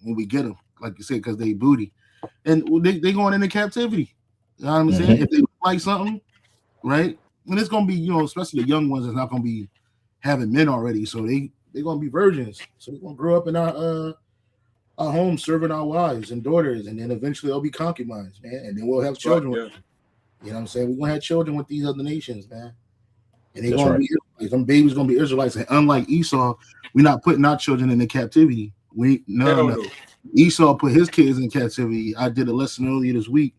we get them, like you said, because they booty, and they going into captivity. You know what I'm saying? If they like something, right? And it's gonna be, especially the young ones, that's not gonna be having men already, so they're gonna be virgins. So they're gonna grow up in our home serving our wives and daughters, and then eventually they'll be concubines, man, and then we'll have children with them. You know what I'm saying? We're gonna have children with these other nations, man. And they're gonna be Israelites. Them babies gonna be Israelites. And unlike Esau, we're not putting our children into captivity. No. Esau put his kids in captivity. I did a lesson earlier this week,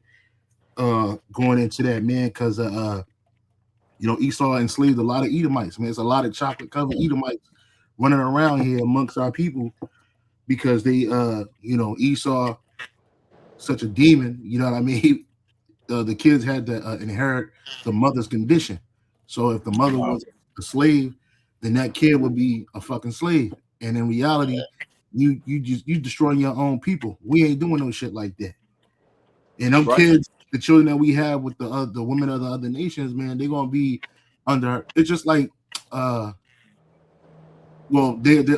going into that, man, because Esau enslaved a lot of Edomites, man. It's a lot of chocolate covered Edomites running around here amongst our people because they Esau, such a demon, you know what I mean? The kids had to inherit the mother's condition. So if the mother was a slave, then that kid would be a fucking slave. And in reality, you destroying your own people. We ain't doing no shit like that. And them kids, the children that we have with the women of the other nations, man, they're gonna be under. It's just like, they're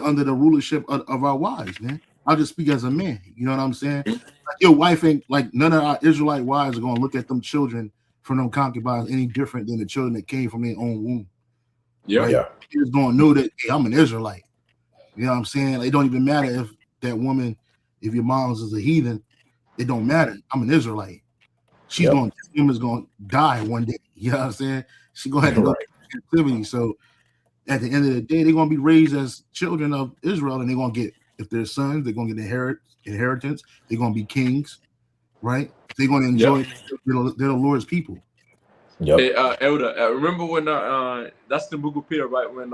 under the rulership of our wives, man. I'll just speak as a man. You know what I'm saying? Like your wife ain't like none of our Israelite wives are gonna look at them children from them concubines any different than the children that came from their own womb. They're gonna know that, hey, I'm an Israelite. You know what I'm saying? It don't even matter if that woman, if your mom's is a heathen, it don't matter. I'm an Israelite. She's going to die one day. You know what I'm saying? She's gonna have to go to captivity. So at the end of the day, they're gonna be raised as children of Israel, and they're gonna get, if they're sons, they're gonna get inheritance. They're gonna be kings, right? They're gonna enjoy. They're the Lord's people. Hey, Elder, remember when that's the book of Peter, right? When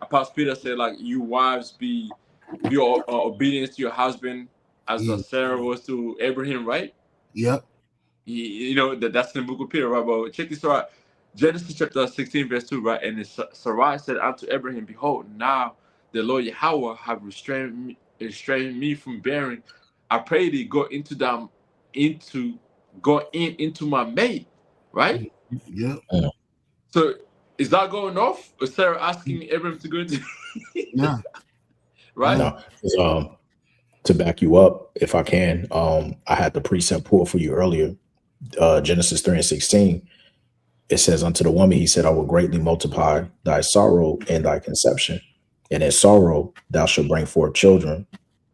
Apostle Peter said, like, you wives be obedient to your husband as Sarah was to Abraham, right? Yep. That's in the book of Peter, right? But check this out. Genesis chapter 16, verse 2, right? And Sarai said unto Abraham, behold, now the Lord Yahweh have restrained me from bearing. I pray thee go into my maid, right? Yeah. So is that going off? Or Sarah asking Abraham to go into? Yeah. Right. No. To back you up, if I can, I had the precept pulled for you earlier. Genesis 3:16. It says, unto the woman, he said, I will greatly multiply thy sorrow and thy conception. And in sorrow, thou shalt bring forth children,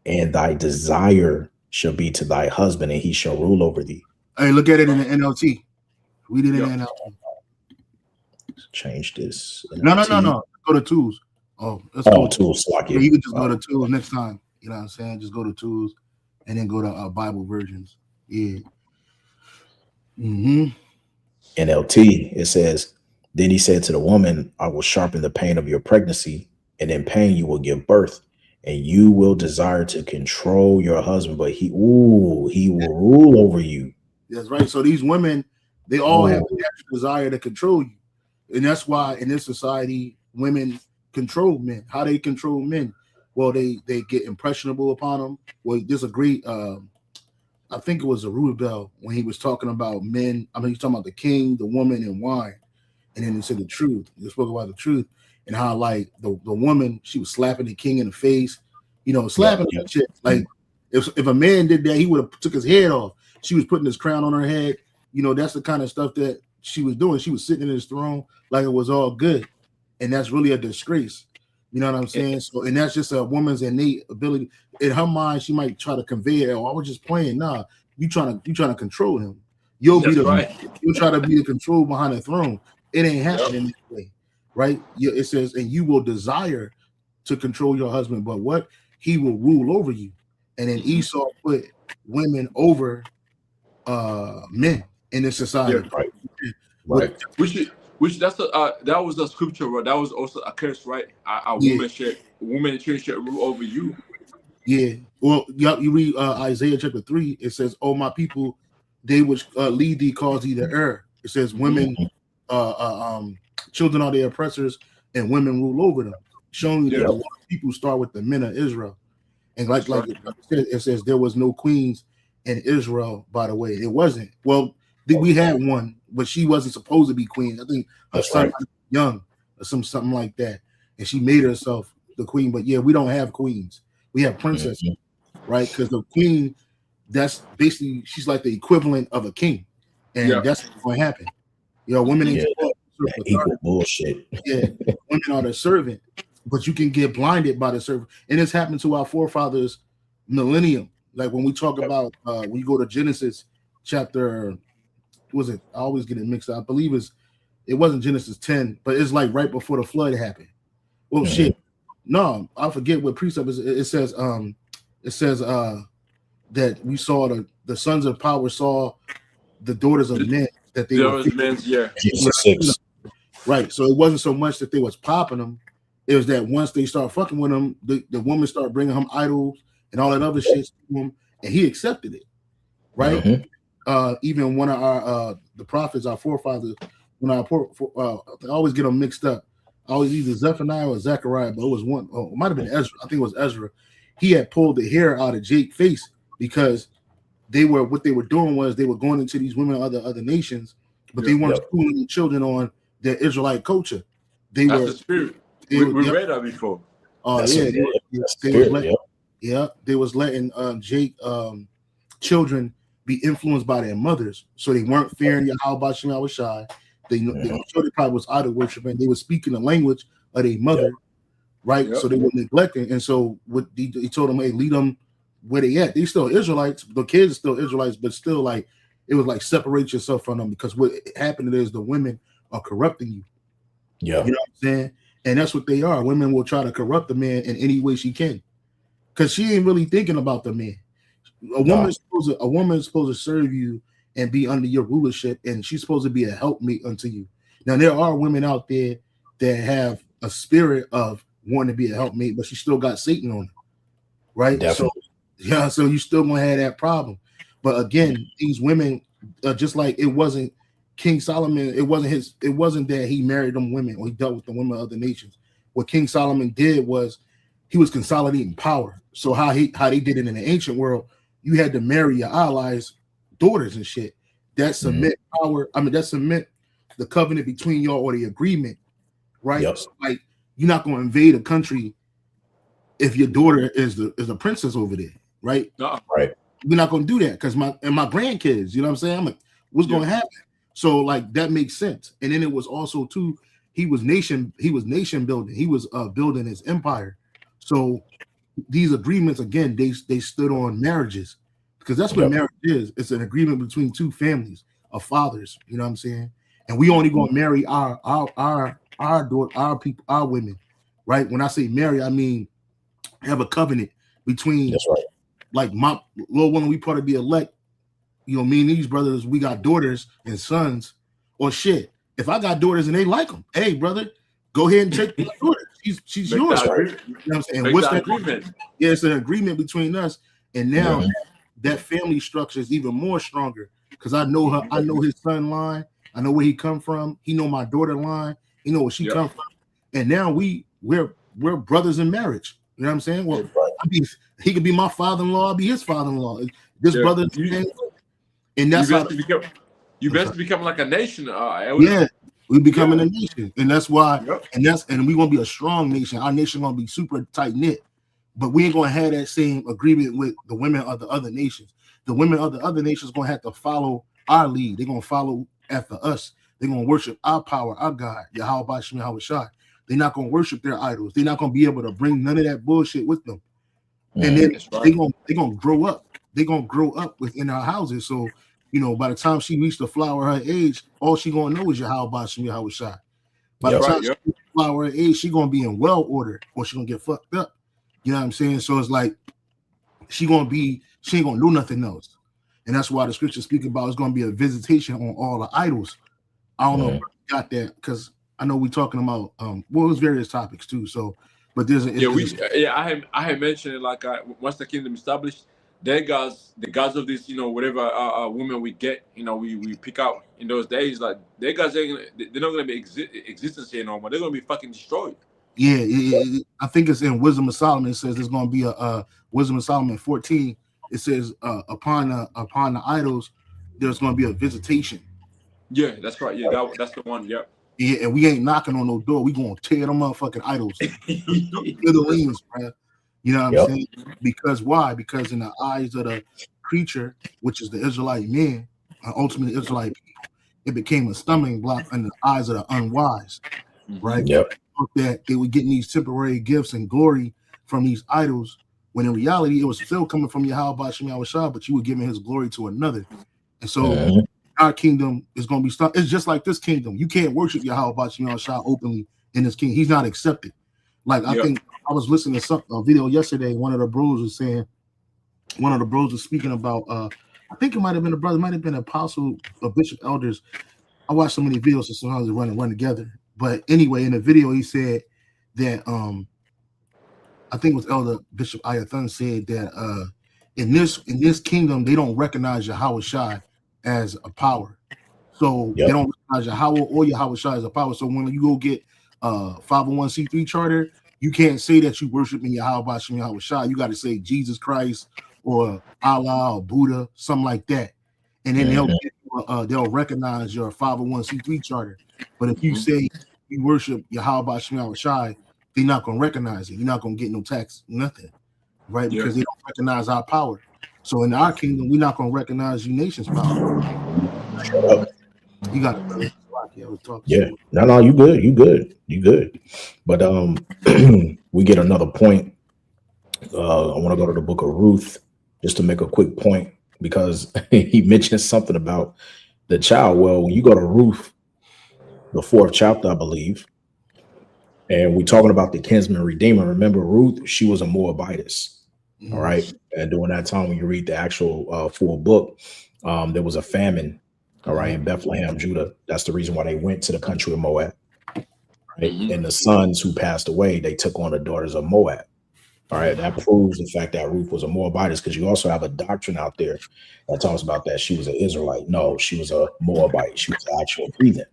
and thy desire shall be to thy husband, and he shall rule over thee. Hey, look at it in the NLT. Read it in the NLT. Change this. NLT. No. Go to tools. Let's go to tools. Yeah, you can just go to tools next time. You know what I'm saying? Just go to tools and then go to Bible versions. Yeah. NLT, it says, then he said to the woman, I will sharpen the pain of your pregnancy, and in pain you will give birth, and you will desire to control your husband, but he will rule over you. That's right. So these women, they all have a natural desire to control you. And that's why in this society, women control men. How they control men? Well, they get impressionable upon them. Well, there's a great I think it was a Rubel when he was talking about men. I mean, he's talking about the king, the woman, and wine. And then he said the truth. He spoke about the truth and how, like, the woman, she was slapping the king in the face, slapping that shit. Like, if a man did that, he would have took his head off. She was putting his crown on her head. That's the kind of stuff that she was doing. She was sitting in his throne like it was all good. And that's really a disgrace. You know what I'm saying? So, and that's just a woman's innate ability. In her mind, she might try to convey it. Oh, I was just playing. Nah, you trying to control him. You'll try to be the control behind the throne. It ain't happening that way, right? It says, and you will desire to control your husband, but what? He will rule over you. And then Esau put women over men in this society. Yeah, right. Which that was the scripture, right? That was also a curse, right? A woman should rule over you. Yeah. Well, you read Isaiah chapter 3. It says, "Oh my people, they which lead thee cause thee to err." It says, "Women, children are their oppressors, and women rule over them." Showing you that a lot of people start with the men of Israel, and like it says, there was no queens in Israel. By the way, it wasn't. Well, we had one, but she wasn't supposed to be queen. I think her son was young or something like that, and she made herself the queen. But yeah, we don't have queens. We have princesses, right? Because the queen, that's basically she's like the equivalent of a king, and that's what's going to happen. Women ain't equal bullshit. Yeah, women are the servant, but you can get blinded by the servant, and it's happened to our forefathers millennium. Like when we talk about when you go to Genesis chapter, was it? I always get it mixed up. I believe it wasn't Genesis 10, but it's like right before the flood happened. Well, shit. No, I forget what precept is. It says that we saw the sons of power saw the daughters of men that they were men's, right. So it wasn't so much that they was popping them. It was that once they start fucking with him, the woman started bringing him idols and all that other shit to him, and he accepted it. Right. Even one of our the prophets, our forefathers, when I always get them mixed up. I always either Zephaniah or Zechariah, but it was one. Oh, it might have been Ezra. I think it was Ezra. He had pulled the hair out of Jake's face because what they were doing was they were going into these women of other nations, but they weren't schooling the children on their Israelite culture. That's the spirit. We read that before. They was letting Jake children be influenced by their mothers, so they weren't fearing Yahweh Shem Yahushai. They probably was idol worshiping. They were speaking the language of their mother, right? So they were neglecting, and so what he told them, hey, lead them where they at. They still Israelites. The kids are still Israelites, but still like it was like separate yourself from them because what happened is the women are corrupting you. Yeah, you know what I'm saying, and that's what they are. Women will try to corrupt the man in any way she can because she ain't really thinking about the man. A woman is supposed to serve you and be under your rulership, and she's supposed to be a helpmate unto you. Now, there are women out there that have a spirit of wanting to be a helpmate, but she still got Satan on her, right? Definitely. So you still gonna have that problem. But again, these women, just like it wasn't King Solomon, it wasn't that he married them women or he dealt with the women of other nations. What King Solomon did was he was consolidating power. So how they did it in the ancient world, you had to marry your allies' daughters and shit. That cement power. I mean, that cement the covenant between y'all or the agreement, right? Yep. So, like, you're not going to invade a country if your daughter is a princess over there, right? No. Right. We're not going to do that because my grandkids, you know what I'm saying? I'm like, what's going to happen? So like that makes sense. And then it was also too, he was nation building. He was building his empire. So these agreements again, they stood on marriages. Because that's what marriage is. It's an agreement between two families of fathers. You know what I'm saying? And we only gonna marry our daughter, our people, our women, right? When I say marry, I mean have a covenant between. That's right. Like my little one, we part of the elect. You know, me and these brothers, we got daughters and sons. Or shit, if I got daughters and they like them, hey brother, go ahead and take my daughter. She's yours. Right? You know what I'm saying? What's that agreement? Yeah, it's an agreement between us, and now. Yeah. That family structure is even more stronger because I know her. I know his son line. I know where he come from. He know my daughter line. He know where she come from. And now we're brothers in marriage. You know what I'm saying? Well, he could be my father-in-law. I'll be his father-in-law. This brother, and that's you best become like a nation. We becoming a nation, and that's why. And we're gonna be a strong nation. Our nation gonna be super tight knit. But we ain't gonna have that same agreement with the women of the other nations. The women of the other nations gonna have to follow our lead. They're gonna follow after us. They're gonna worship our power, our God, Yahweh Shem Yahushai. They're not gonna worship their idols. They're not gonna be able to bring none of that bullshit with them. And then they're gonna grow up. They're gonna grow up within our houses. So you know, by the time she reached the flower of her age, all she gonna know is Yahweh Shem Yahushai. By the time she reached the flower of her age, she gonna be in well order, or she gonna get fucked up. You know what I'm saying? So it's like she ain't gonna do nothing else. And that's why the scriptures speak about it's gonna be a visitation on all the idols. I don't know if you got that because I know we're talking about there's various topics too. So but there's I had mentioned it like once the kingdom established, the gods of this, you know, whatever women we get, you know, we pick out in those days, like their gods they're not gonna be existence here no more. They're gonna be fucking destroyed. Yeah, I think it's in Wisdom of Solomon. It says there's going to be a Wisdom of Solomon 14. It says upon the idols, there's going to be a visitation. Yeah, that's right. Yeah, that's the one. Yeah. Yeah, and we ain't knocking on no door. We going to tear them motherfucking idols. The leans, man. You know what I'm saying? Because why? Because in the eyes of the creature, which is the Israelite man, ultimately Israelite people, it became a stumbling block in the eyes of the unwise, right? Yep. That they were getting these temporary gifts and glory from these idols, when in reality it was still coming from Yahweh Shem Yahushua, but you were giving his glory to another. And so our kingdom is going to be stuck. It's just like this kingdom. You can't worship Yahweh Shem Yahushua openly in this kingdom. He's not accepted. Like I think I was listening to a video yesterday. One of the bros was speaking about I think it might have been a brother, might have been an apostle or bishop elders. I watched so many videos, so sometimes they run together. But anyway, in the video he said that I think it was Elder Bishop Ayathun said that in this kingdom they don't recognize Yahweh Shai as a power. So they don't recognize Yahweh or Yahweh Shai as a power. So when you go get 501c3 charter, you can't say that you worshiping Yahweh Shem Yahweh Shai. You got to say Jesus Christ or Allah or Buddha, something like that. And then they'll recognize your 501c3 charter. But if you say you worship Yahweh Shem Yahweh Shai, they're not going to recognize it. You're not going to get no tax, nothing, right? Because they don't recognize our power. So in our kingdom, we're not going to recognize you nation's power. You got it. Yeah. No, you good. But we get another point. I want to go to the book of Ruth just to make a quick point, because he mentioned something about the child. Well, when you go to Ruth, the 4th chapter, I believe, and we're talking about the kinsman redeemer. Remember, Ruth, she was a Moabitess. All right. And during that time, when you read the actual full book, there was a famine, all right, in Bethlehem, Judah. That's the reason why they went to the country of Moab. Right? And the sons who passed away, they took on the daughters of Moab. All right. That proves the fact that Ruth was a Moabitess, because you also have a doctrine out there that talks about that she was an Israelite. No, she was a Moabite. She was an actual heathen.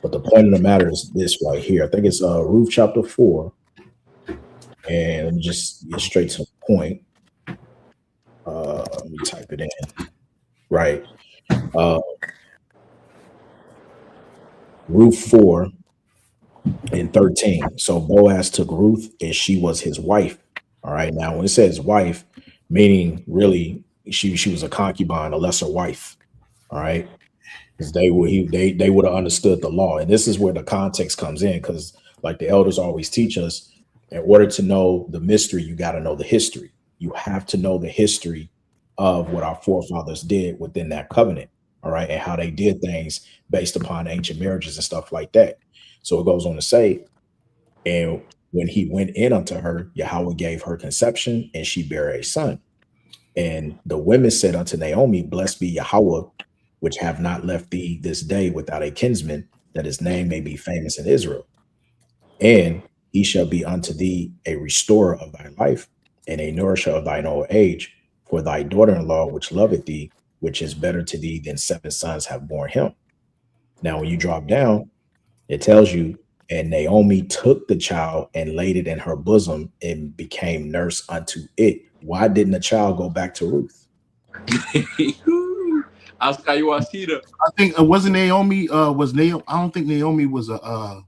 But the point of the matter is this right here. I think it's Ruth chapter 4. And let me just get straight to the point. Let me type it in. Right. Ruth 4 and 13. So Boaz took Ruth, and she was his wife. All right. Now, when it says wife, meaning really she was a concubine, a lesser wife. All right. Because they would have understood the law. And this is where the context comes in, because like the elders always teach us, in order to know the mystery, you got to know the history. You have to know the history of what our forefathers did within that covenant. All right. And how they did things based upon ancient marriages and stuff like that. So it goes on to say, and when he went in unto her, Yahweh gave her conception, and she bare a son. And the women said unto Naomi, blessed be Yahweh, which have not left thee this day without a kinsman, that his name may be famous in Israel. And he shall be unto thee a restorer of thy life, and a nourisher of thine old age, for thy daughter-in-law, which loveth thee, which is better to thee than 7 sons have borne him. Now, when you drop down, it tells you, and Naomi took the child and laid it in her bosom and became nurse unto it. Why didn't the child go back to Ruth? I think wasn't Naomi was Naomi. I don't think Naomi was a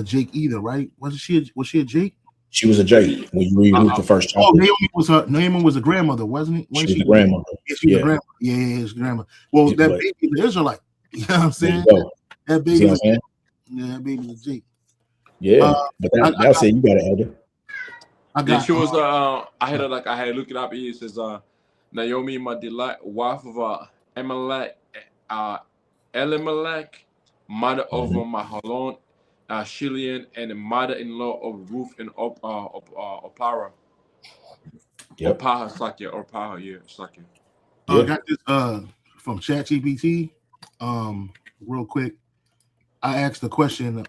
Jake either, right? Was she a Jake? She was a Jake. When you read Ruth, the first chapter. Oh, Naomi was a grandmother, wasn't it? She was a grandmother. Yeah, she was a grandmother. Yeah, she was a grandmother. Well, that baby is an Israelite. You know what I'm saying? That baby is that baby is Jake. Yeah, but that's it. You got an elder. She was I had to look it up. It says Naomi, my delight, wife of Elimelech, mother of Mahalon, Shilian, and the mother-in-law of Ruth and Opara. Yep. Opaha, yeah. I got this from ChatGPT. Real quick, I asked the question,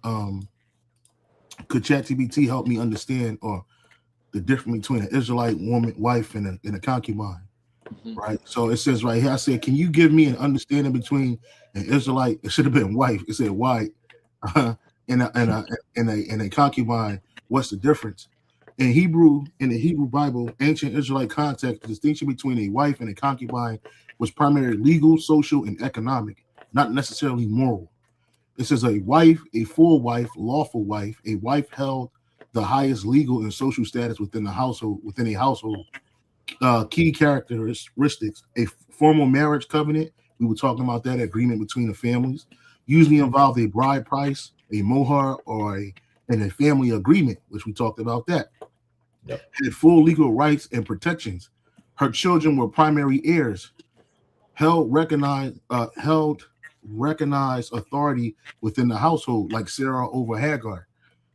could ChatGPT help me understand or the difference between an Israelite woman, wife, and a concubine? Right. So it says right here, I said, can you give me an understanding between an Israelite? It should have been wife. It said white, and a concubine. What's the difference? In the Hebrew Bible, ancient Israelite context, the distinction between a wife and a concubine was primarily legal, social, and economic, not necessarily moral. It says a wife, a full wife, lawful wife, a wife held the highest legal and social status within a household. Key characteristics: a formal marriage covenant. We were talking about that agreement between the families. Usually involved a bride price, a mohar, and a family agreement, which we talked about that. Yep. Had full legal rights and protections. Her children were primary heirs. Held recognized authority within the household, like Sarah over Hagar,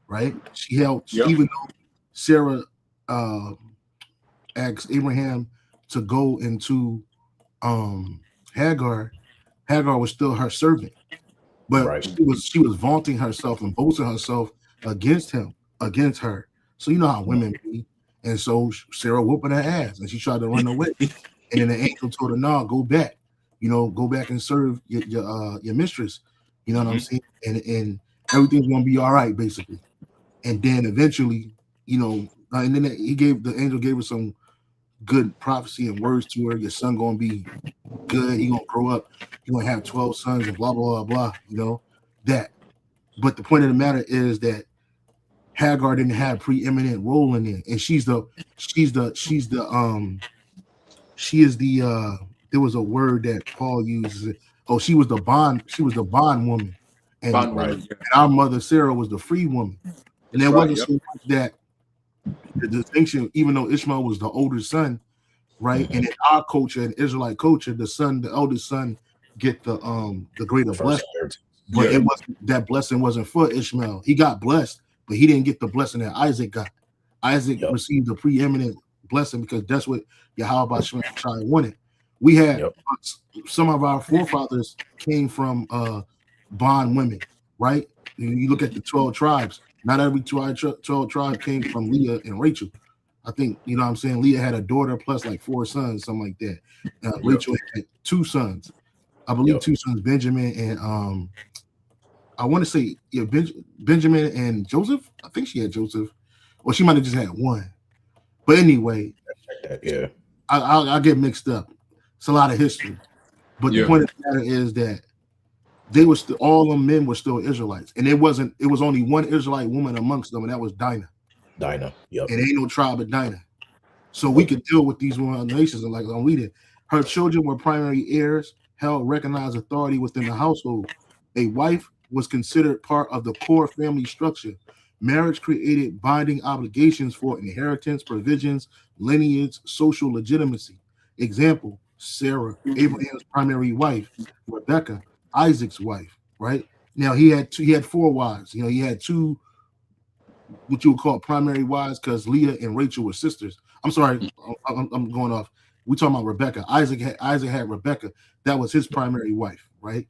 right? Even though Sarah asked Abraham to go into Hagar was still her servant, but she was vaunting herself and boasting herself against her. So you know how women be, and so Sarah whooping her ass, and she tried to run away, and then the angel told her, "No, go back, go back and serve your mistress." You know what I'm saying? And everything's gonna be all right, basically. And then eventually, and then the angel gave her some good prophecy and words to her. Your son gonna be good. He gonna grow up. He gonna have 12 sons and blah blah blah blah. That. But the point of the matter is that Hagar didn't have preeminent role in it, and there was a word that Paul uses. Oh, she was the bond woman, and our mother Sarah was the free woman. And there wasn't so much that the distinction, even though Ishmael was the older son, right? And in our culture, in Israelite culture, the eldest son, get the greater blessing. But it wasn't, that blessing wasn't for Ishmael. He got blessed, but he didn't get the blessing that Isaac got. Isaac received the preeminent blessing because that's what Yahweh Shai wanted. We had some of our forefathers came from bond women, right? You look at the 12 tribes. Not every 12 tribe came from Leah and Rachel. I think, you know what I'm saying? Leah had a daughter plus like 4 sons, something like that. Rachel had 2 sons. I believe 2 sons, Benjamin and I want to say Benjamin and Joseph. I think she had Joseph, or she might have just had 1. But anyway, I get mixed up. It's a lot of history, but the point of the matter is that they were all them men were still Israelites, and it was only one Israelite woman amongst them, and that was Dinah. And ain't no tribe of Dinah, so we could deal with these one nations. And like I'm reading, her children were primary heirs, held recognized authority within the household. A wife was considered part of the core family structure. Marriage created binding obligations for inheritance, provisions, lineage, social legitimacy. Example: Sarah, Abraham's primary wife; Rebecca, Isaac's wife. Right now, he had 4 wives. He had 2, what you would call primary wives, because Leah and Rachel were sisters. I'm sorry, I'm going off. We're talking about Rebecca. Isaac had Rebecca. That was his primary wife, right?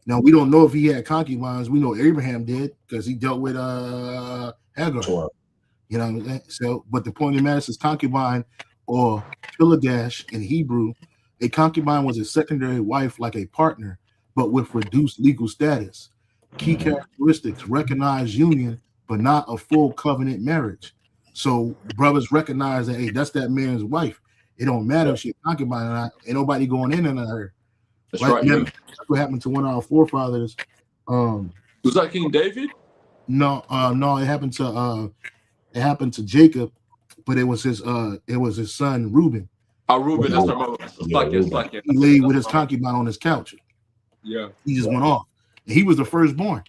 Now we don't know if he had concubines. We know Abraham did because he dealt with Hagar. You know what I'm saying? So, but the point of the matter is concubine, or Piladash in Hebrew, a concubine was a secondary wife like a partner, but with reduced legal status. Key characteristics: recognized union, but not a full covenant marriage. So brothers recognize that, hey, that's that man's wife. It don't matter if she's a concubine or not. Ain't nobody going in on her. That's right. That's what happened to one of our forefathers. Was that King David? No, it happened to Jacob, but it was his son Reuben. Reuben, that's right. He laid with his concubine on his couch. Yeah. He just went off. And he was the firstborn.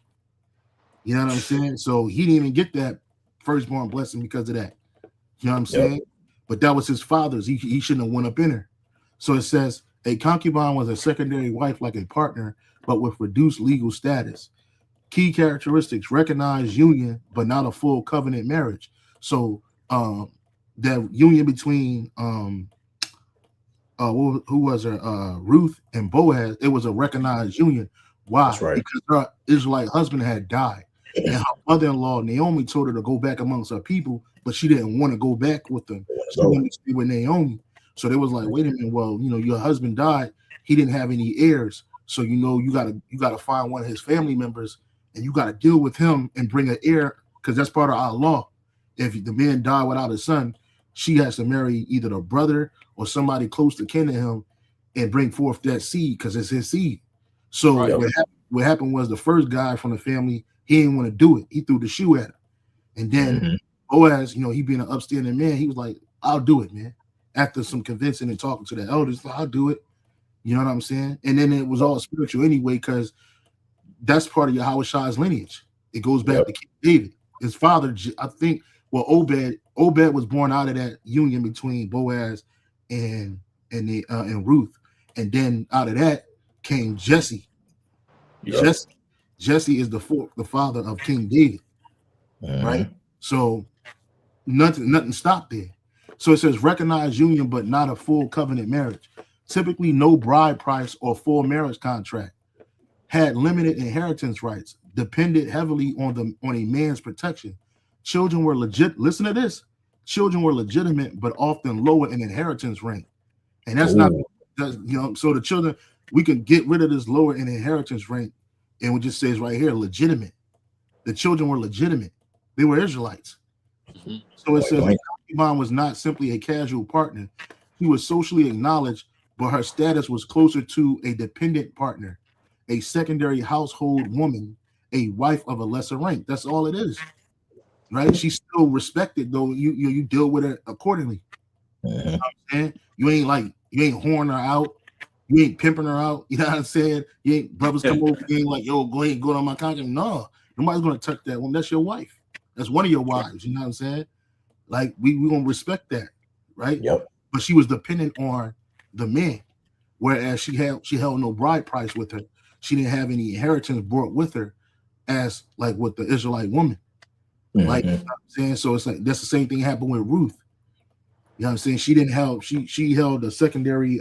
You know what I'm saying? So he didn't even get that firstborn blessing because of that. You know what I'm saying? But that was his father's. He shouldn't have went up in her. So it says a concubine was a secondary wife like a partner, but with reduced legal status. Key characteristics: recognized union, but not a full covenant marriage. So that union between who was her? Ruth and Boaz, it was a recognized union. Why? That's right. Because her Israelite husband had died. And her mother-in-law, Naomi, told her to go back amongst her people, but she didn't want to go back with them. She wanted to stay with Naomi. So they was like, wait a minute, well, your husband died. He didn't have any heirs. So you gotta find one of his family members, and you gotta deal with him and bring an heir, because that's part of our law. If the man died without a son, she has to marry either the brother or somebody close to kin to him and bring forth that seed, because it's his seed. So what happened was the first guy from the family, he didn't want to do it. He threw the shoe at her. And then Boaz, he being an upstanding man, he was like, I'll do it, man. After some convincing and talking to the elders, like, I'll do it. You know what I'm saying? And then it was all spiritual anyway, because that's part of Yahweh lineage. It goes back to King David. His father, I think, Obed was born out of that union between Boaz and Ruth. And then out of that came Jesse. Yep. Jesse is the father of King David. Right? So nothing stopped there. So it says recognized union, but not a full covenant marriage. Typically no bride price or full marriage contract. Had limited inheritance rights, depended heavily on a man's protection. Children were legit. Listen to this. Children were legitimate, but often lower in inheritance rank. And that's so the children, we can get rid of this lower in inheritance rank, and it just says right here, legitimate. The children were legitimate. They were Israelites. Mm-hmm. So it says concubine was not simply a casual partner. He was socially acknowledged, but her status was closer to a dependent partner, a secondary household woman, a wife of a lesser rank. That's all it is, right? She's still respected, though. You deal with her accordingly. You know what I'm saying? You ain't whoring her out. You ain't pimping her out. You know what I'm saying? You ain't brothers come over, you ain't like, yo, go ahead, go on my contract. No, nobody's gonna touch that one. That's your wife. That's one of your wives. You know what I'm saying? Like we gonna respect that, right? Yep. But she was dependent on the man, whereas she held no bride price with her. She didn't have any inheritance brought with her, as like with the Israelite woman. Like, you know what I'm saying? So it's like that's the same thing happened with Ruth. You know what I'm saying? She didn't have she held a secondary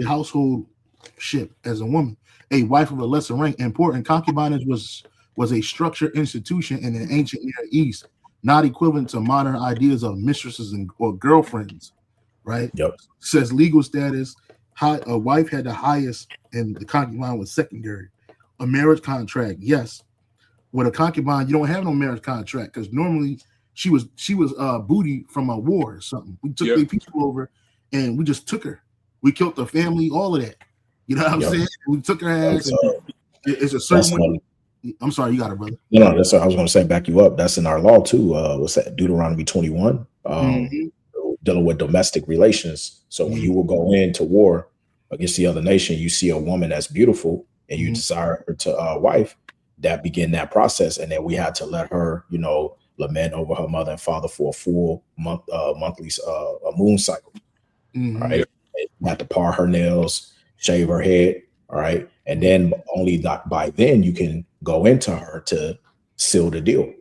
householdship as a woman, a wife of a lesser rank. Important, concubinage was a structured institution in the ancient Near East, not equivalent to modern ideas of mistresses or girlfriends, right? Yep. It says legal status, a wife had the highest, and the concubine was secondary. A marriage contract, yes. With a concubine, you don't have no marriage contract because normally she was booty from a war or something. We took the people over and we just took her. We killed the family, all of that. You know what I'm saying? We took her ass. It's a certain way. I'm sorry, you got it, brother. No, that's what I was going to say. Back you up. That's in our law too. What's that? Deuteronomy 21, dealing with domestic relations. So when you will go into war against the other nation, you see a woman that's beautiful and you desire her to wife. That began that process, and then we had to let her, lament over her mother and father for a full monthly moon cycle. Right? You had to par her nails, shave her head. All right. And then only by then you can go into her to seal the deal.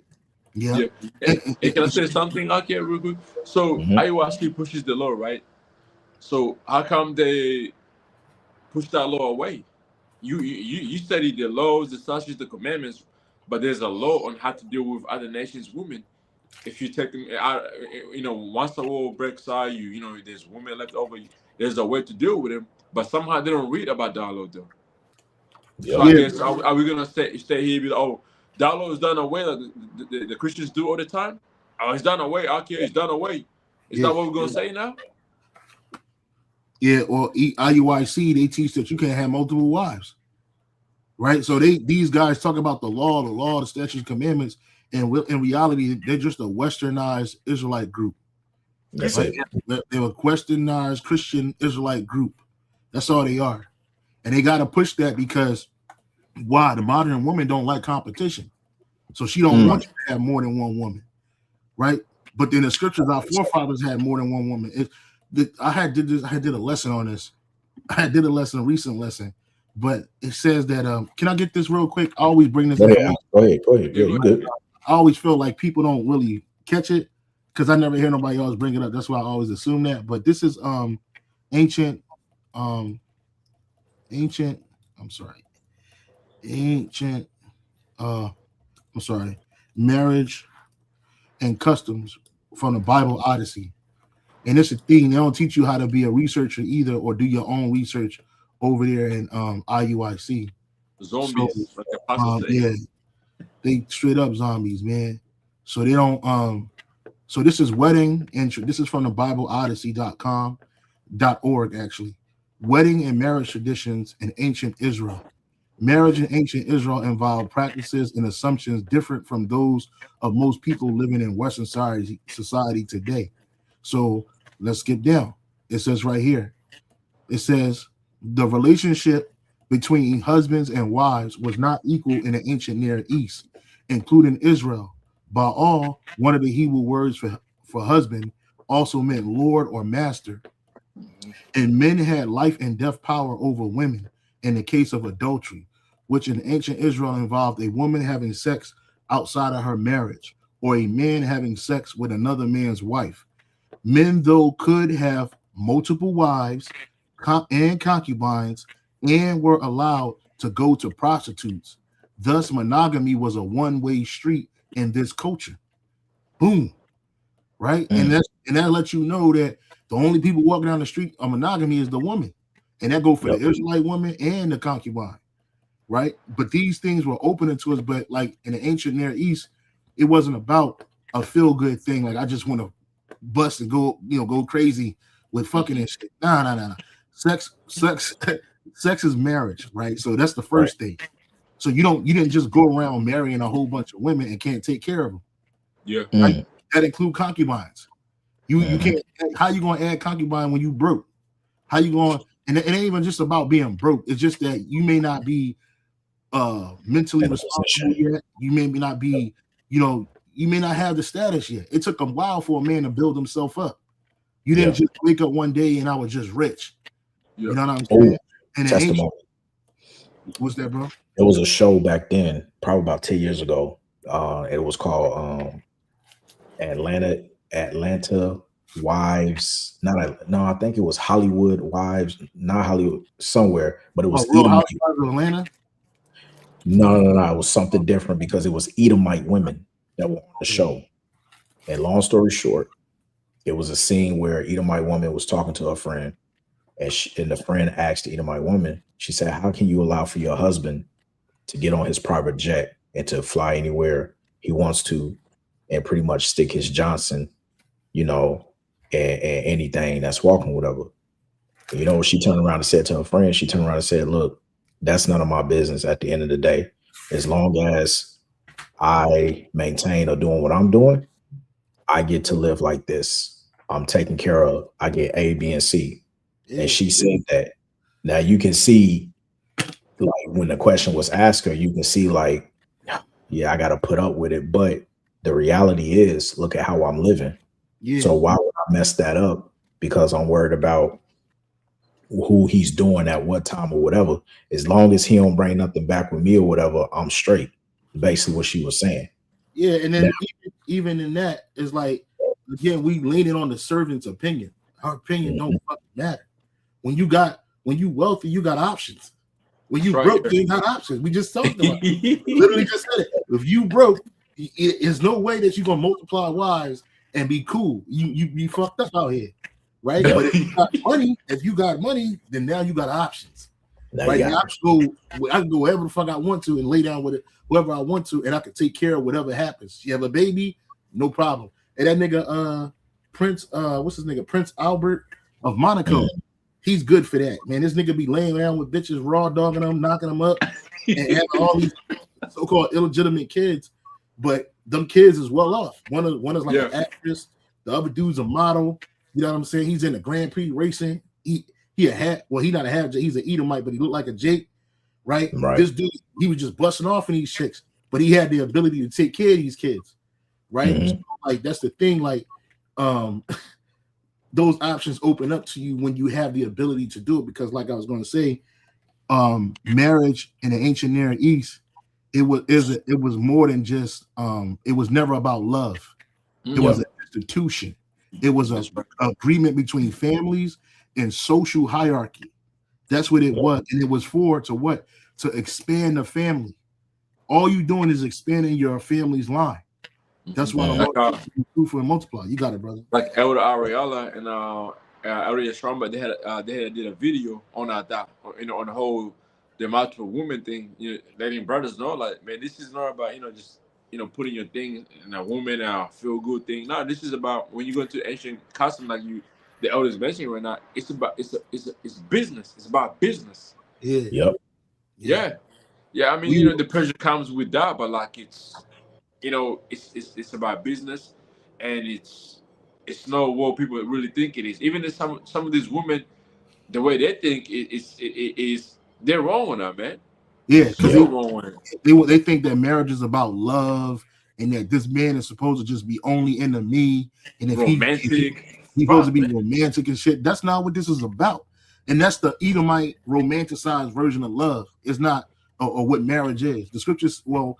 Yeah. And can I say something out here real quick? So IUIC pushes the law, right? So how come they push that law away? You study the laws, the statutes, the commandments, but there's a law on how to deal with other nations' women. If you take them out, once the war breaks out, there's women left over. There's a way to deal with them, but somehow they don't read about that law though. So I guess are we gonna stay here? That law is done away like the Christians do all the time. Oh, it's done away. Okay, it's done away. Is that what we're gonna say now? Yeah, or IUIC, they teach that you can't have multiple wives, right? So these guys talk about the law, the statutes, commandments, and in reality, they're just a westernized Israelite group. That's it. They're a westernized Christian Israelite group. That's all they are, and they got to push that because why? The modern woman don't like competition, so she don't want you to have more than one woman, right? But then the scriptures, our forefathers had more than one woman. I did a lesson on this. I did a recent lesson, but it says that can I get this real quick? I always bring this up. Go ahead. Yeah, you good. I always feel like people don't really catch it because I never hear nobody else bring it up. That's why I always assume that. But this is ancient marriage and customs from the Bible Odyssey. And it's a thing. They don't teach you how to be a researcher either, or do your own research over there in IUIC. Zombies, they straight up zombies, man. So they don't. So this is wedding and this is from the BibleOdyssey.com.org actually. Wedding and marriage traditions in ancient Israel. Marriage in ancient Israel involved practices and assumptions different from those of most people living in Western society today. So let's skip down. It says right here, it says the relationship between husbands and wives was not equal in the ancient Near East, including Israel. Baal, one of the Hebrew words for husband, also meant lord or master. And men had life and death power over women in the case of adultery, which in ancient Israel involved a woman having sex outside of her marriage or a man having sex with another man's wife. Men, though, could have multiple wives and concubines and were allowed to go to prostitutes. Thus, monogamy was a one-way street in this culture. Boom. Right? And that lets you know that the only people walking down the street of monogamy is the woman. And that go for the Israelite woman and the concubine. Right? But these things were open to us, but like in the ancient Near East, it wasn't about a feel-good thing. Like I just want to bust and go crazy with fucking and shit. Nah. Sex is marriage, right? So that's the first thing. So you didn't just go around marrying a whole bunch of women and can't take care of them. Yeah. Right? That include concubines. You can't. How you gonna add concubine when you broke? How you going? And it ain't even just about being broke. It's just that you may not be mentally responsible yet. You may not be, you may not have the status yet. It took a while for a man to build himself up. You didn't just wake up one day and I was just rich. You know what I'm saying? And testimony. What's that, bro? It was a show back then, probably about 10 years ago. It was called Atlanta Wives. I think it was Hollywood Wives, not Hollywood, somewhere, but it was Housewives of Atlanta. No. It was something different because it was Edomite women that were on the show. And long story short, it was a scene where Edomite woman was talking to her friend, and the friend asked the Edomite woman, she said, "How can you allow for your husband to get on his private jet and to fly anywhere he wants to and pretty much stick his Johnson, and anything that's walking, whatever?" And she turned around and said to her friend, she turned around and said, "Look, that's none of my business at the end of the day. As long as I maintain or doing what I'm doing, I get to live like this. I'm taken care of. I get A, B, and C." And she said that. Now you can see, like, when the question was asked her, you can see, like, yeah, I got to put up with it. But the reality is, look at how I'm living. Yeah. So why would I mess that up? Because I'm worried about who he's doing at what time or whatever. As long as he don't bring nothing back with me or whatever, I'm straight. Basically what she was saying. Yeah, and then even in that is like, again, we leaning on the servant's opinion. Our opinion don't fucking matter. When you wealthy, you got options. When you broke, you ain't got options. We just talked about it. Literally just said it. If you broke, there's no way that you're gonna multiply wives and be cool. You fucked up out here, right? But if you got money, then now you got options. Right now, I can go wherever the fuck I want to and lay down with it, whoever I want to, and I can take care of whatever happens. You have a baby, no problem. And that nigga, Prince, what's his nigga, Prince Albert of Monaco. He's good for that, man. This nigga be laying around with bitches, raw dogging them, knocking them up, and having all these so-called illegitimate kids. But them kids is well off. One is like an actress. The other dude's a model. You know what I'm saying? He's in the Grand Prix racing. He a hat. Well, he not a hat. He's an Edomite, but he looked like a Jake, right? This dude, he was just busting off in these chicks, but he had the ability to take care of these kids, right? So, like, that's the thing. Like, those options open up to you when you have the ability to do it. Because, like I was going to say, marriage in the ancient Near East, it was more than just. It was never about love. It was an institution. It was an agreement between families and social hierarchy. That's what it was, and it was to expand the family. All you doing is expanding your family's line. That's why the Lord fruitful and multiply. You got it, brother. Like Elder Ariella and Elder Yeshua, they did a video on that, on the whole the multiple woman thing. Letting brothers know, like, man, this is not about just putting your thing in a woman feel good thing. No, this is about when you go into ancient custom, like the elders mentioning right now. It's business. It's about business. Yeah. Yeah. Yeah, I mean, We the pressure comes with that, but like it's it's about business, and it's not what people really think it is. Even if some of these women, the way they think is they're wrong on that, man. yeah, because Super wrong on it. they think that marriage is about love and that this man is supposed to just be only into me, and if Romantic, he's supposed to fuck, be man. romantic and shit. That's not what this is about, and that's the Edomite romanticized version of love. It's not or what marriage is. The scriptures, well,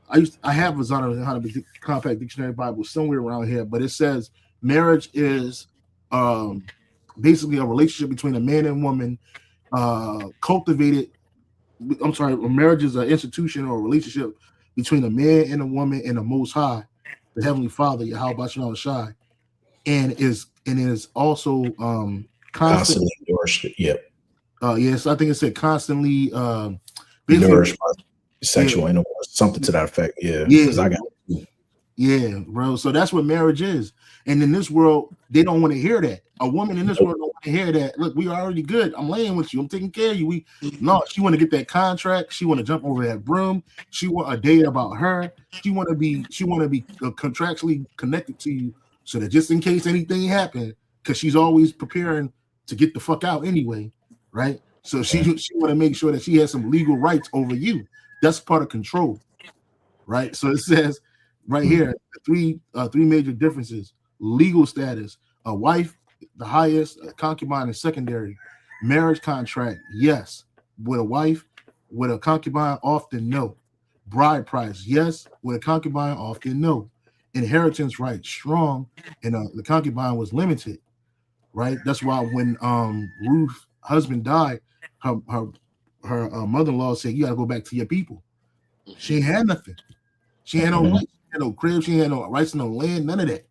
I have a Zana how to be compact dictionary Bible somewhere around here, but it says marriage is basically a relationship between a man and woman, cultivated. I'm sorry, marriage is an institution or a relationship between a man and a woman and the Most High, the Heavenly Father, Yahweh Shalom Shai, and is also constant. Constantly nourished. Yep. Yes, I think it said constantly. Basically, Nourished by yeah, sexual intercourse, something to that effect. Yeah. yeah, Because I got yeah, bro. So that's what marriage is. And in this world, they don't want to hear that. A woman in this world don't want to hear that. Look, we are already good. I'm laying with you. I'm taking care of you. She want to get that contract. She want to jump over that broom. She want a date about her. She want to be contractually connected to you, so that just in case anything happens, because she's always preparing to get the fuck out anyway, right? So she want to make sure that she has some legal rights over you. That's part of control, right? So it says right here, three major differences: legal status, a wife, the highest, a concubine is secondary. Marriage contract, yes. With a wife, with a concubine, often no. Bride price, yes. With a concubine, often no. Inheritance right, strong, and the concubine was limited, right? That's why when Ruth's husband died, her mother-in-law said, "You got to go back to your people." She ain't had nothing. She had no rights. She had no crib. She had no rights, no land, none of that.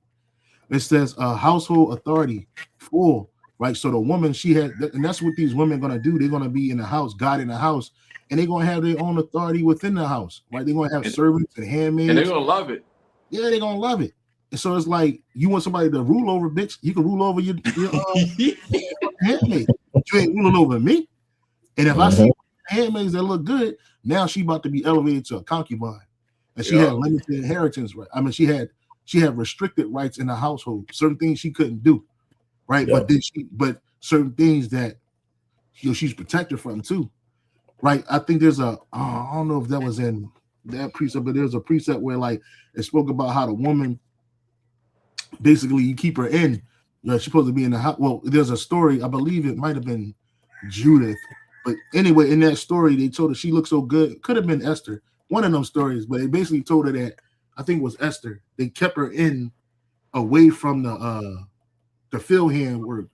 It says household authority, full, right? So the woman, she had, and that's what these women are going to do. They're going to be in the house, God in the house, and they're going to have their own authority within the house, right? They're going to have servants and handmaids. And they're going to love it. Yeah, they're going to love it. And so it's like, you want somebody to rule over, bitch, you can rule over your handmaid. You ain't ruling over me. And if I see handmaids that look good, now she about to be elevated to a concubine. And she had limited inheritance, right? I mean, she had restricted rights in the household, certain things she couldn't do, right? Yep. But certain things that she's protected from too, right? I think there's I don't know if that was in that precept, but there's a precept where like it spoke about how the woman basically you keep her in, she's supposed to be in the house. Well, there's a story, I believe it might have been Judith, but anyway, in that story they told her she looked so good. It could have been Esther. One of them stories, but they basically told her that I think it was Esther. They kept her in away from the field hand work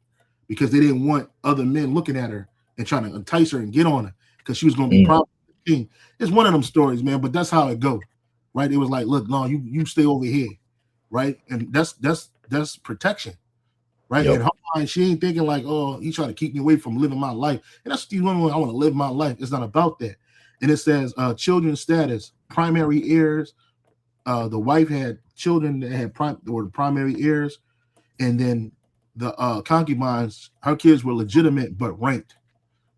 because they didn't want other men looking at her and trying to entice her and get on her because she was going to be probably the king. It's one of them stories, man, but that's how it go, right? It was like, look, no, you stay over here, right? And that's protection, right? Yep. In her mind, she ain't thinking like, oh, he's trying to keep me away from living my life. And that's these women, I want to live my life. It's not about that. And it says children's status, primary heirs. The wife had children that had were the primary heirs, and then the concubines, her kids were legitimate but ranked,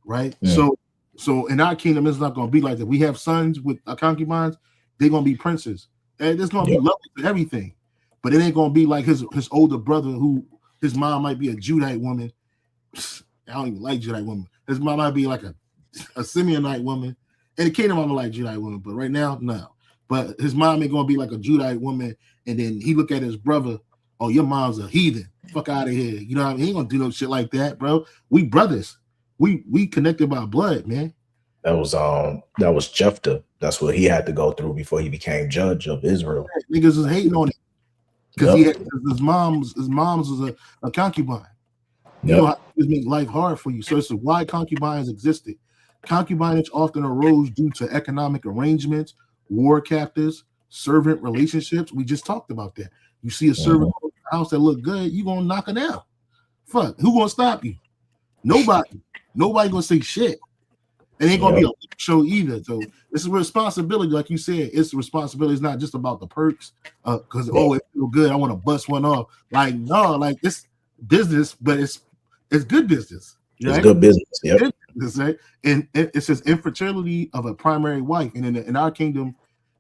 right? Yeah. So in our kingdom, it's not going to be like that. We have sons with concubines; they're going to be princes, and it's going to be lovely for everything. But it ain't going to be like his older brother, who his mom might be a Judite woman. I don't even like Judite women. His mom might be like a Simeonite woman. In the kingdom, I'm like Judite woman, but right now, no. But his mom ain't gonna be like a Judite woman, and then he look at his brother. Oh, your mom's a heathen. Fuck out of here. You know what I mean? He ain't gonna do no shit like that, bro. We brothers. We connected by blood, man. That was Jephthah. That's what he had to go through before he became judge of Israel. Niggas is hating on it because his mom's was a concubine. You know how it make life hard for you. So it's why concubines existed. Concubinage often arose due to economic arrangements, war captives, servant relationships. We just talked about that. You see a servant in the house that look good, you gonna knock it down. Fuck, who gonna stop you? Nobody. Nobody gonna say shit. It ain't gonna be a show either. So it's a responsibility, like you said. It's a responsibility. It's not just about the perks. Because it feel good. I want to bust one off. Like no, like it's business, but it's good business. Right? It's good business. Yep. That's right. And it says infertility of a primary wife. And in our kingdom,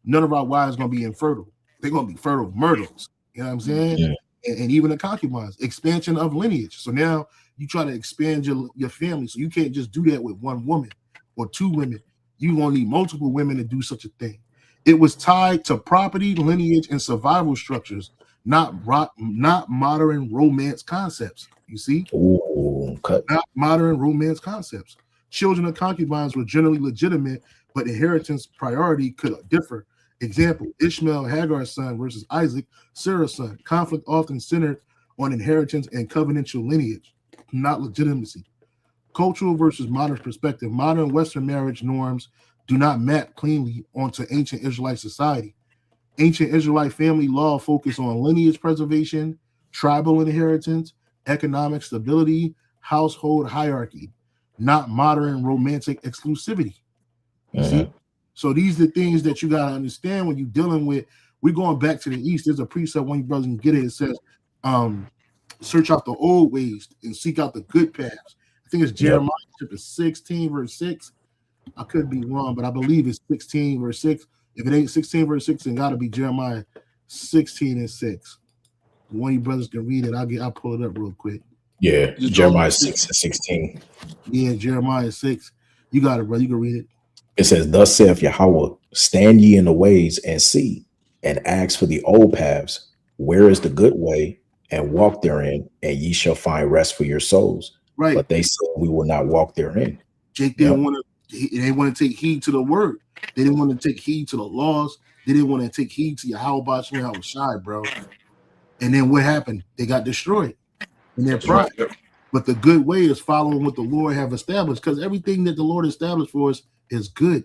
none of our wives going to be infertile. They're going to be fertile myrtles. You know what I'm saying? Yeah. And even the concubines. Expansion of lineage. So now you try to expand your family. So you can't just do that with one woman or two women. You're going to need multiple women to do such a thing. It was tied to property, lineage, and survival structures, not modern romance concepts. You see? Ooh, cut. Not modern romance concepts. Children of concubines were generally legitimate, but inheritance priority could differ. Example, Ishmael, Hagar's son versus Isaac, Sarah's son. Conflict often centered on inheritance and covenantal lineage, not legitimacy. Cultural versus modern perspective. Modern Western marriage norms do not map cleanly onto ancient Israelite society. Ancient Israelite family law focused on lineage preservation, tribal inheritance, economic stability, household hierarchy, not modern romantic exclusivity. You see? So these are the things that you got to understand when you're dealing with. We're going back to the East. There's a precept when you brothers can get it. It says, search out the old ways and seek out the good paths. I think it's Jeremiah chapter 16, verse 6. I could be wrong, but I believe it's 16, verse 6. If it ain't 16, verse 6, then got to be Jeremiah 16 and 6. One of you brothers can read it. I'll pull it up real quick. Yeah, Jeremiah 6 and 16. Yeah, Jeremiah 6. You got it, brother. You can read it. It says, thus saith Yahweh, stand ye in the ways and see, and ask for the old paths, where is the good way, and walk therein, and ye shall find rest for your souls. Right. But they said we will not walk therein. Jake didn't want to. They didn't want to take heed to the word. They didn't want to take heed to the laws. They didn't want to take heed to Yahweh Shai, bro. And then what happened? They got destroyed in their pride. Right. But the good way is following what the Lord have established, because everything that the Lord established for us is good.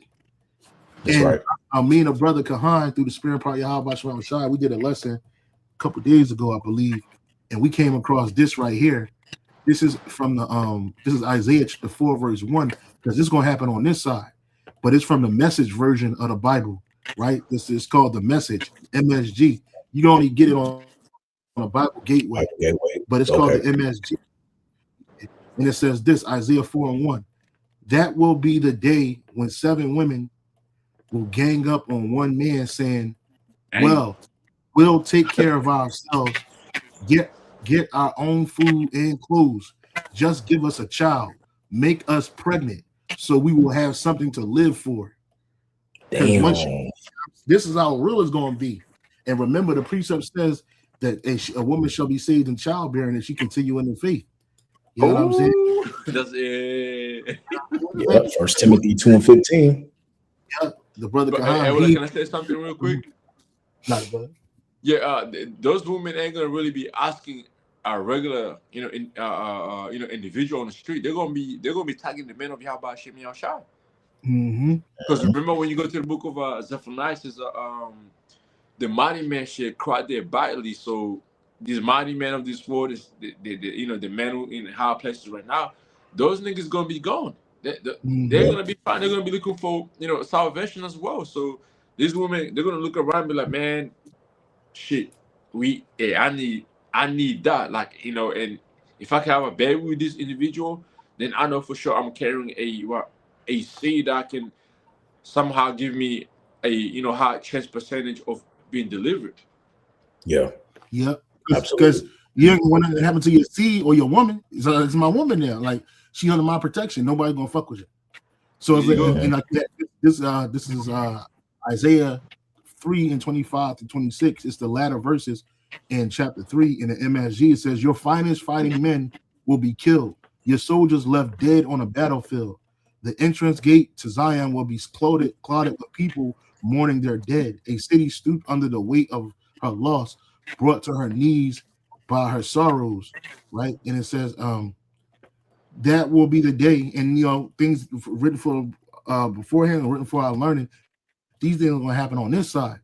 That's right. Me and a brother Kahan, through the Spirit of Yahweh Shai, we did a lesson a couple days ago, I believe, and we came across this right here. This is from the this is Isaiah chapter 4, verse 1, because this is gonna happen on this side, but it's from the Message version of the Bible, right? This is called the Message, MSG. You can only get it on a Bible Gateway, but it's called the MSG. And it says this, Isaiah 4 and 1. That will be the day when 7 women will gang up on one man saying, well, we'll take care of ourselves, get our own food and clothes, just give us a child, make us pregnant, so we will have something to live for. Damn. This is how real it's going to be. And remember, the precept says that a woman shall be saved in childbearing if she continue in the faith. You know what I'm saying? That's it. Yeah, 1 Timothy 2 and 15. Yeah, the brother. Can I say something real quick? Not brother. Yeah, those women ain't gonna really be asking a regular, individual on the street. They're gonna be tagging the men of Yahweh Hashem Yahshua. Because remember when you go to the book of Zephaniah, it says the mighty man should cry there badly. So these mighty men of this world is the men who in high places right now. Those niggas gonna be gone. They're gonna be fine. They're gonna be looking for salvation as well. So these women, they're gonna look around and be like, man, shit, I need that. Like, and if I can have a baby with this individual, then I know for sure I'm carrying a seed that can somehow give me a high chance percentage of being delivered. Yeah. Yeah. Because you don't want it to happen to your seed or your woman. It's my woman now. Like, she under my protection. Nobody gonna fuck with you. So it's this is Isaiah 3 and 25 to 26. It's the latter verses in chapter 3 in the MSG. It says, your finest fighting men will be killed, your soldiers left dead on a battlefield. The entrance gate to Zion will be clouded with people mourning their dead. A city stooped under the weight of her loss, brought to her knees by her sorrows. Right. And it says that will be the day, and things written for beforehand and written for our learning. These things are going to happen on this side,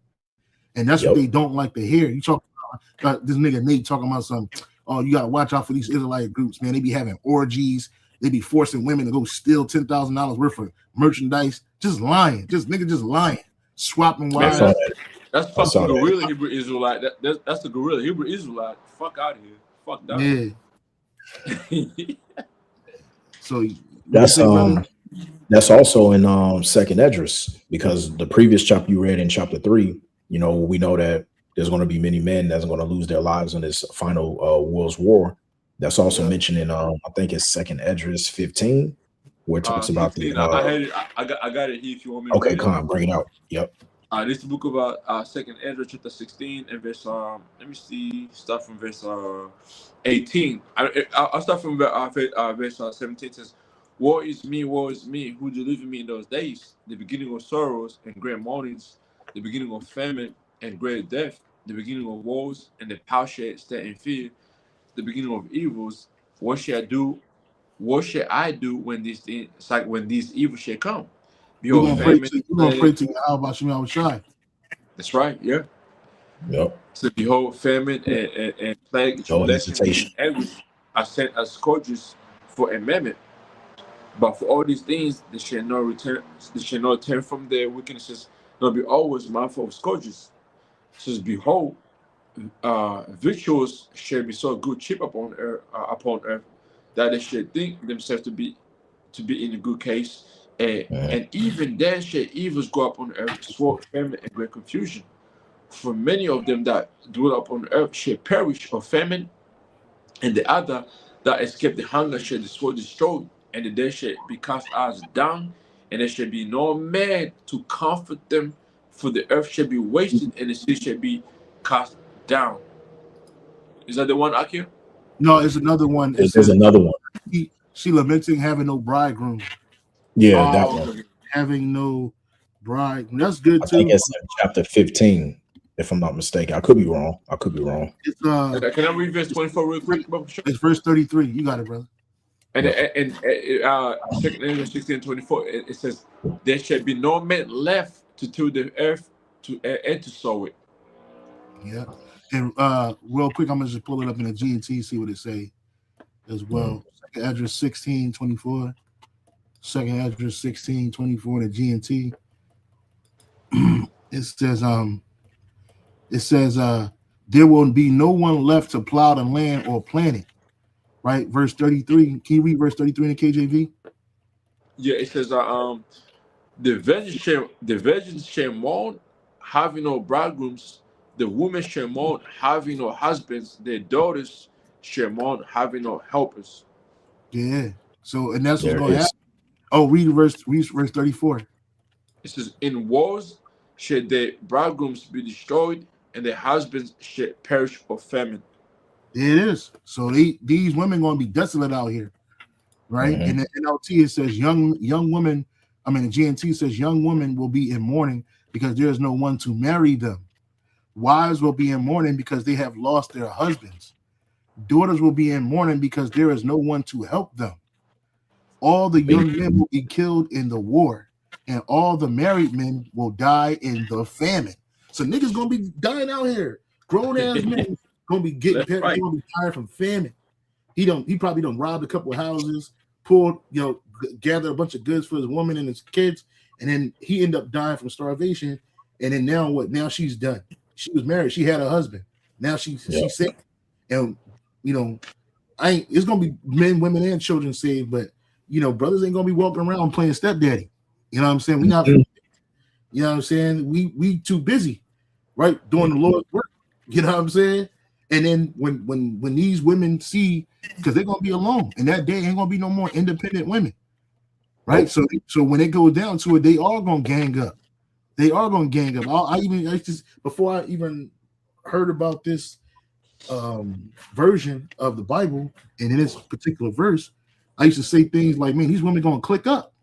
and that's what they don't like to hear. You talk about this nigga Nate talking about something. Oh, you got to watch out for these Israelite groups, man. They be having orgies. They be forcing women to go steal $10,000 worth of merchandise. Just lying. Just lying. Swapping wives. That's fucking gorilla Hebrew Israelite. That's the gorilla Hebrew Israelite. Fuck out of here. Fuck that. Yeah. So What you say, brother? That's also in Second Esdras, because the previous chapter you read in chapter 3, we know that there's going to be many men that's going to lose their lives in this final world's war. That's also mentioned in I think it's Second Esdras 15, where it talks about 15. the I had it. I got it here if you want me to okay, read it. bring it out. Yep. This is the book of Second Ezra chapter 16 and verse let me see, start from verse 18. I'll start from verse 17. It says, woe is me, who delivered me in those days, the beginning of sorrows and great mournings, the beginning of famine and great death, the beginning of woes and the plowshare stand in fear, the beginning of evils. What shall I do when these things, like when these evils shall come? We're Behold, gonna pray famine. to we're gonna pray to you. How about Shema Shai? That's right. Yeah. Yep. So behold, famine and plague, No tribulation, and hesitation. anguish are sent as scourges for amendment. But for all these things, they shall not return. They shall not turn from their wickednesses, nor be always mindful of scourges. It says, behold, victuals shall be so good cheap upon earth, that they should think themselves to be in a good case, and even then shall evils go up on earth, sword, famine, and great confusion. For many of them that dwell upon earth shall perish of famine, and the other that escape the hunger shall the sword destroy, and the dead shall be cast as down, and there shall be no man to comfort them, for the earth shall be wasted, and the sea shall be cast down. Is that the one, Akio? No, it's another one. It There's says another one. she lamenting having no bridegroom. Yeah, that one. Okay. Having no bride. That's good I too. think it's in chapter 15, if I'm not mistaken. I could be wrong. It's Can I read verse 24 real quick? it's verse 33. You got it, brother. And Second Ezra 16:24, it says, there shall be no man left to till the earth and to sow it. Yeah. And real quick, I'm gonna just pull it up in the G&T, see what it say as well. Second Esdras 16:24. Second Esdras 16:24 in the G&T. It says there will be no one left to plow the land or plant it. Right? Verse 33. Can you read verse 33 in the KJV? Yeah, it says the virgins shall mourn, having no bridegrooms, the women shall mourn, having no husbands, their daughters shall mourn, having no helpers. Yeah. So and that's what's There gonna is. happen. Oh, read verse 34. It says, in wars shall their bridegrooms be destroyed, and their husbands shall perish of famine. There it is. So these women gonna be desolate out here, right? In the NLT it says young women. I mean the GNT says young women will be in mourning because there is no one to marry them. Wives will be in mourning because they have lost their husbands. Daughters will be in mourning because there is no one to help them. All the young men will be killed in the war, and all the married men will die in the famine. So niggas gonna be dying out here. Grown ass men gonna be getting That's right. gonna be tired from famine. He probably done robbed a couple of houses, pulled, gathered a bunch of goods for his woman and his kids, and then he ended up dying from starvation. And then now what? Now she's done. She was married. She had a husband. Now she's sick, and it's gonna be men, women, and children saved, but brothers ain't gonna be walking around playing stepdaddy. You know what I'm saying? We not. You know what I'm saying? We too busy, right? Doing the Lord's work. You know what I'm saying? And then when these women see, because they're gonna be alone, and that day ain't gonna be no more independent women, right? So when it goes down to it, they are gonna gang up. They are gonna gang up. Before I even heard about this version of the Bible, and in this particular verse, I used to say things like, "Man, these women gonna click up.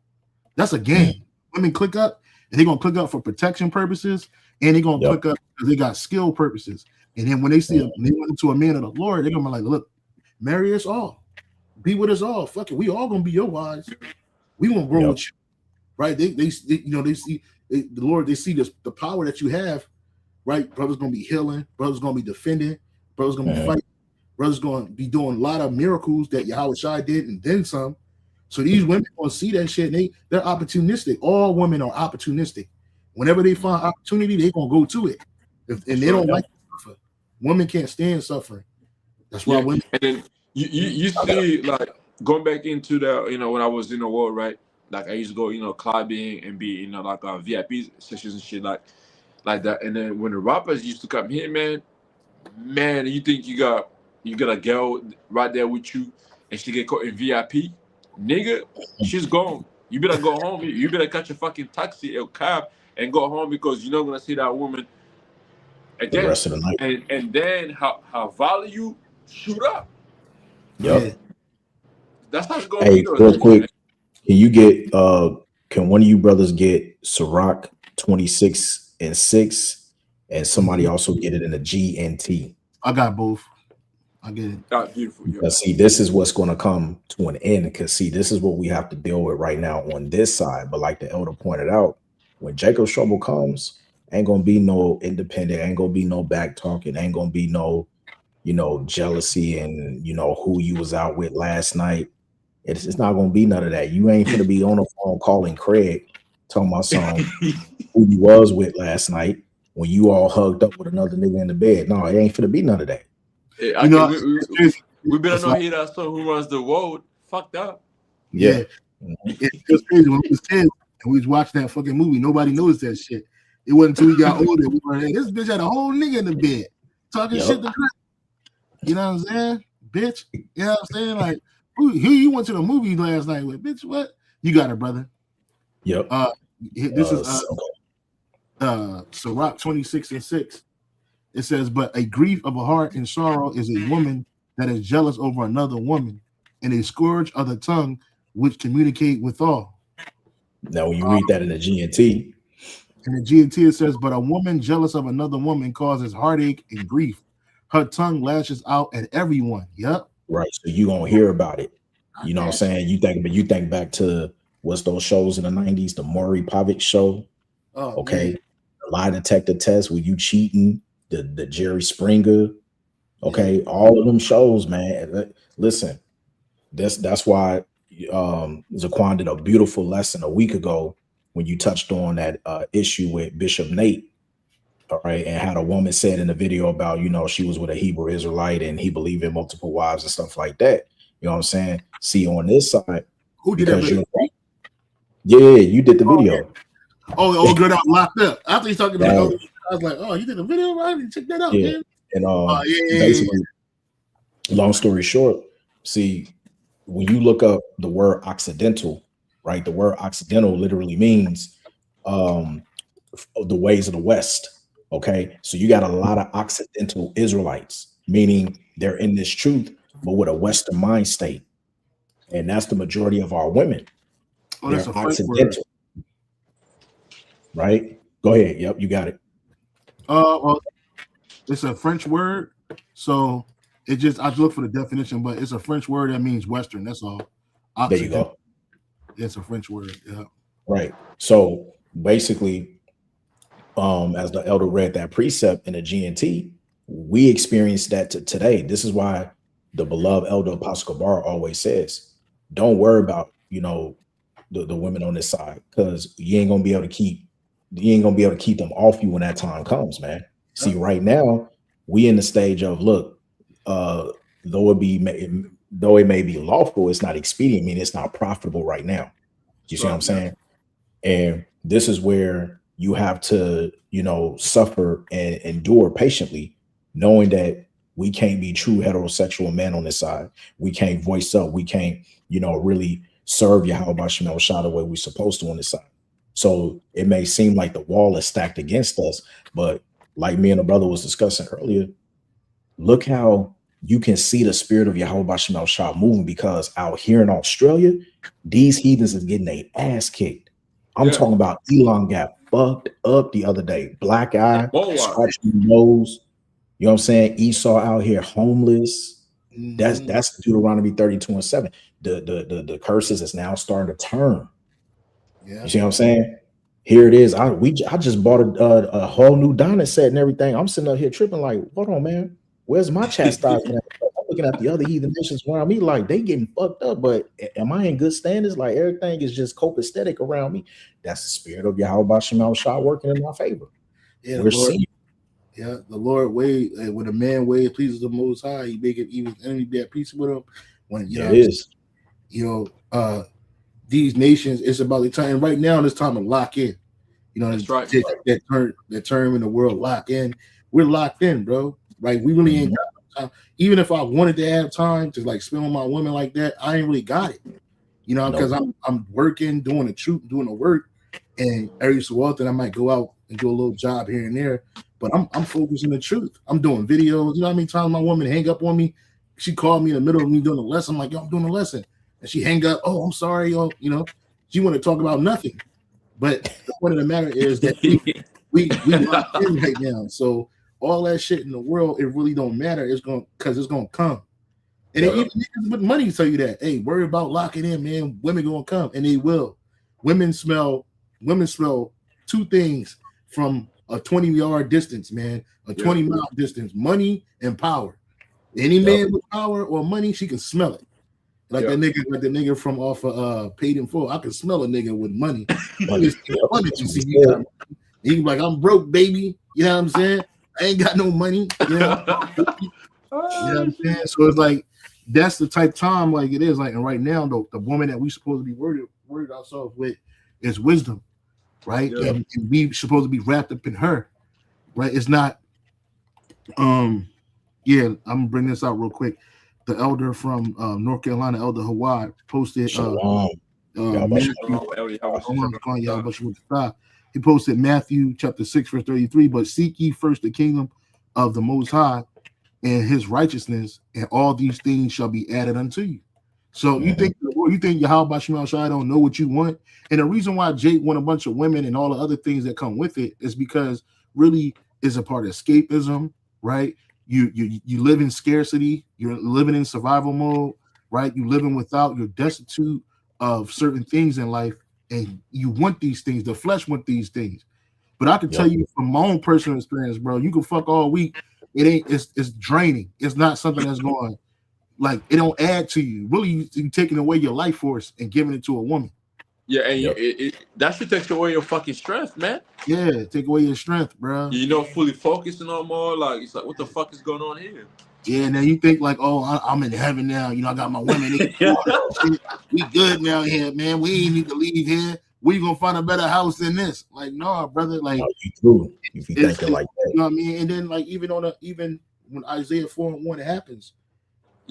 That's a gang. Women click up, and they're gonna click up for protection purposes, and they're gonna click up because they got skill purposes." And then when they see when they run into a man of the Lord, they're gonna be like, "Look, marry us all, be with us all. Fuck it, we all gonna be your wives. We won't grow with you, right?" They see the Lord. They see the power that you have, right? Brothers gonna be healing. Brothers gonna be defending. Brothers gonna be fighting. Brothers gonna be doing a lot of miracles that Yahweh Shai did, and then some. So these women gonna see that shit. And they're opportunistic. All women are opportunistic. Whenever they find opportunity, they gonna go to it. And they don't like to suffer. Women can't stand suffering. That's why women. And then you see, like, going back into the, when I was in the world, right? Like I used to go, clubbing and be, like VIP sessions and shit like that. And then when the rappers used to come here, man, you think you got a girl right there with you, and she get caught in VIP, nigga, she's gone. You better go home. You better catch a fucking taxi or cab and go home because you're not gonna see that woman The again. rest of the night. And then her value shoot up. Yep. Yeah. That's how it's gonna be Hey, though, real quick, man. can you get can one of you brothers get Ciroc 26 and 6 and somebody also get it in a GNT? I got both. I get it. That's beautiful, yo. Because see, this is what's going to come to an end. Because see, this is what we have to deal with right now on this side. But like the elder pointed out, when Jacob's trouble comes, ain't gonna be no independent, ain't gonna be no back talking, ain't gonna be no, jealousy and who you was out with last night. It's not gonna be none of that. You ain't gonna be on the phone calling Craig, talking about some who you was with last night when you all hugged up with another nigga in the bed. No, it ain't gonna be none of that. Yeah, You know, we better it's not like, hear that song. Who runs the world? Fucked up. yeah. It's crazy when we was kids and we was watching that fucking movie. Nobody noticed that shit. It wasn't until we got older. We were like, this bitch had a whole nigga in the bed talking shit to Chris. You know what I'm saying? Bitch. You know what I'm saying? Like, who you went to the movie last night with? Bitch, what? You got it, brother. Yep. This is Ciroc 26 and 6. It says, but a grief of a heart and sorrow is a woman that is jealous over another woman, and a scourge of the tongue which communicate withal. Now, when you read that in the GNT, in the GNT it says, but a woman jealous of another woman causes heartache and grief. Her tongue lashes out at everyone. Yep. Right. So you gonna hear about it. You know what I'm saying? You think back to what's those shows in the 90s, the Maury Povich show. Oh, okay. Man. The lie detector test with you cheating, the Jerry Springer. Okay, all of them shows, man. Listen, that's why Zaquan did a beautiful lesson a week ago when you touched on that issue with Bishop Nate. All right, and had a woman said in the video about, she was with a Hebrew Israelite and he believed in multiple wives and stuff like that. You know what I'm saying? See, on this side, who did that? Yeah, you did the video. Yeah. Oh, the old girl that was locked up. After he's talking about, I was like, oh, you did the video, right? Check that out, man. And basically, long story short, see, when you look up the word Occidental, right? The word Occidental literally means the ways of the West. Okay, so you got a lot of Occidental Israelites, meaning they're in this truth, but with a Western mind state, and that's the majority of our women. Oh, that's they're a Occidental, right? Go ahead. Yep, you got it. Well, it's a French word, so it just I look for the definition, but it's a French word that means Western. That's all. Occidental. There you go. It's a French word. Yeah. Right. So basically, as the elder read that precept in the GNT, we experienced that today. This is why the beloved elder Apostle Gabar always says, don't worry about, the women on this side, because you ain't gonna be able to keep them off you when that time comes, man. See, right now, we in the stage of, look, though it may be lawful, it's not expedient, I mean, it's not profitable right now. You see what I'm saying? And this is where you have to, suffer and endure patiently, knowing that we can't be true heterosexual men on this side. We can't voice up. We can't, really serve Yahweh Shem Shah the way we're supposed to on this side. So it may seem like the wall is stacked against us, but like me and a brother was discussing earlier, look how you can see the spirit of Yahweh Shem Shah moving, because out here in Australia, these heathens is getting their ass kicked. I'm talking about Elon got fucked up the other day. Black eye, scratching nose. You know what I'm saying? Esau out here homeless. Mm-hmm. That's Deuteronomy 32:7. The curses is now starting to turn. Yeah. You see what I'm saying? Here it is. I just bought a whole new Donna set and everything. I'm sitting up here tripping like, hold on, man. Where's my chastisement? I'm looking at the other heathen nations around me like they getting fucked up, but am I in good standards? Like everything is just copacetic around me. That's the spirit of Yahweh Shem Shah working in my favor. Yeah, we're seeing. Yeah, the Lord way when a man way pleases the Most High, he make it even enemy be at peace with him. When it is. these nations, it's about the time. And right now, it's time to lock in. That's right. That term in the world, lock in. We're locked in, bro. Right? We really ain't got no time. Even if I wanted to have time to like spend with my woman like that, I ain't really got it. Because I'm working, doing the work, and every so often I might go out and do a little job here and there. But I'm focused on the truth. I'm doing videos. You know how many times my woman hang up on me? She called me in the middle of me doing a lesson. I'm like, yo, I'm doing a lesson. And she hang up, oh, I'm sorry, yo. She want to talk about nothing. But the point of the matter is that we locked in right now. So all that shit in the world, it really don't matter. It's gonna come. And even niggas with money tell you that. Hey, worry about locking in, man. Women gonna come, and they will. Women smell two things from a 20-yard distance, man. A 20-mile distance: money and power. Any man with power or money, she can smell it. Like the nigga from off of Paid in Full. I can smell a nigga with money. He be like, I'm broke, baby. You know what I'm saying? I ain't got no money. You know what I'm saying? So it's like that's the type of time like it is. Like, and right now, though, the woman that we supposed to be worried ourselves with is wisdom, right? Yeah. And we supposed to be wrapped up in her, right? It's not. I'm gonna bring this out real quick. The elder from North Carolina, Elder Hawaii, posted. He posted Matthew chapter 6 verse 33. But seek ye first the kingdom of the Most High and His righteousness, and all these things shall be added unto you. So you think Yahweh Shema Shai don't know what you want? And the reason why Jake want a bunch of women and all the other things that come with it is because really is a part of escapism, right? You live in scarcity, you're living in survival mode, right? You living without, you're destitute of certain things in life, and you want these things. The flesh want these things. But I can tell you from my own personal experience, bro, you can fuck all week. It's draining. It's not something that's going, like, it don't add to you. Really, you taking away your life force and giving it to a woman. Yeah, and that should take away your fucking strength, man. Yeah, take away your strength, bro. You're not fully focused no more. Like, it's like, what the fuck is going on here? Yeah, and then you think like, oh, I'm in heaven now. I got my women. We good now here, man. We ain't need to leave here. We gonna find a better house than this. Like, no, brother. Like, you if you think it like that. You know what I mean? And then like even when Isaiah 4:1 happens,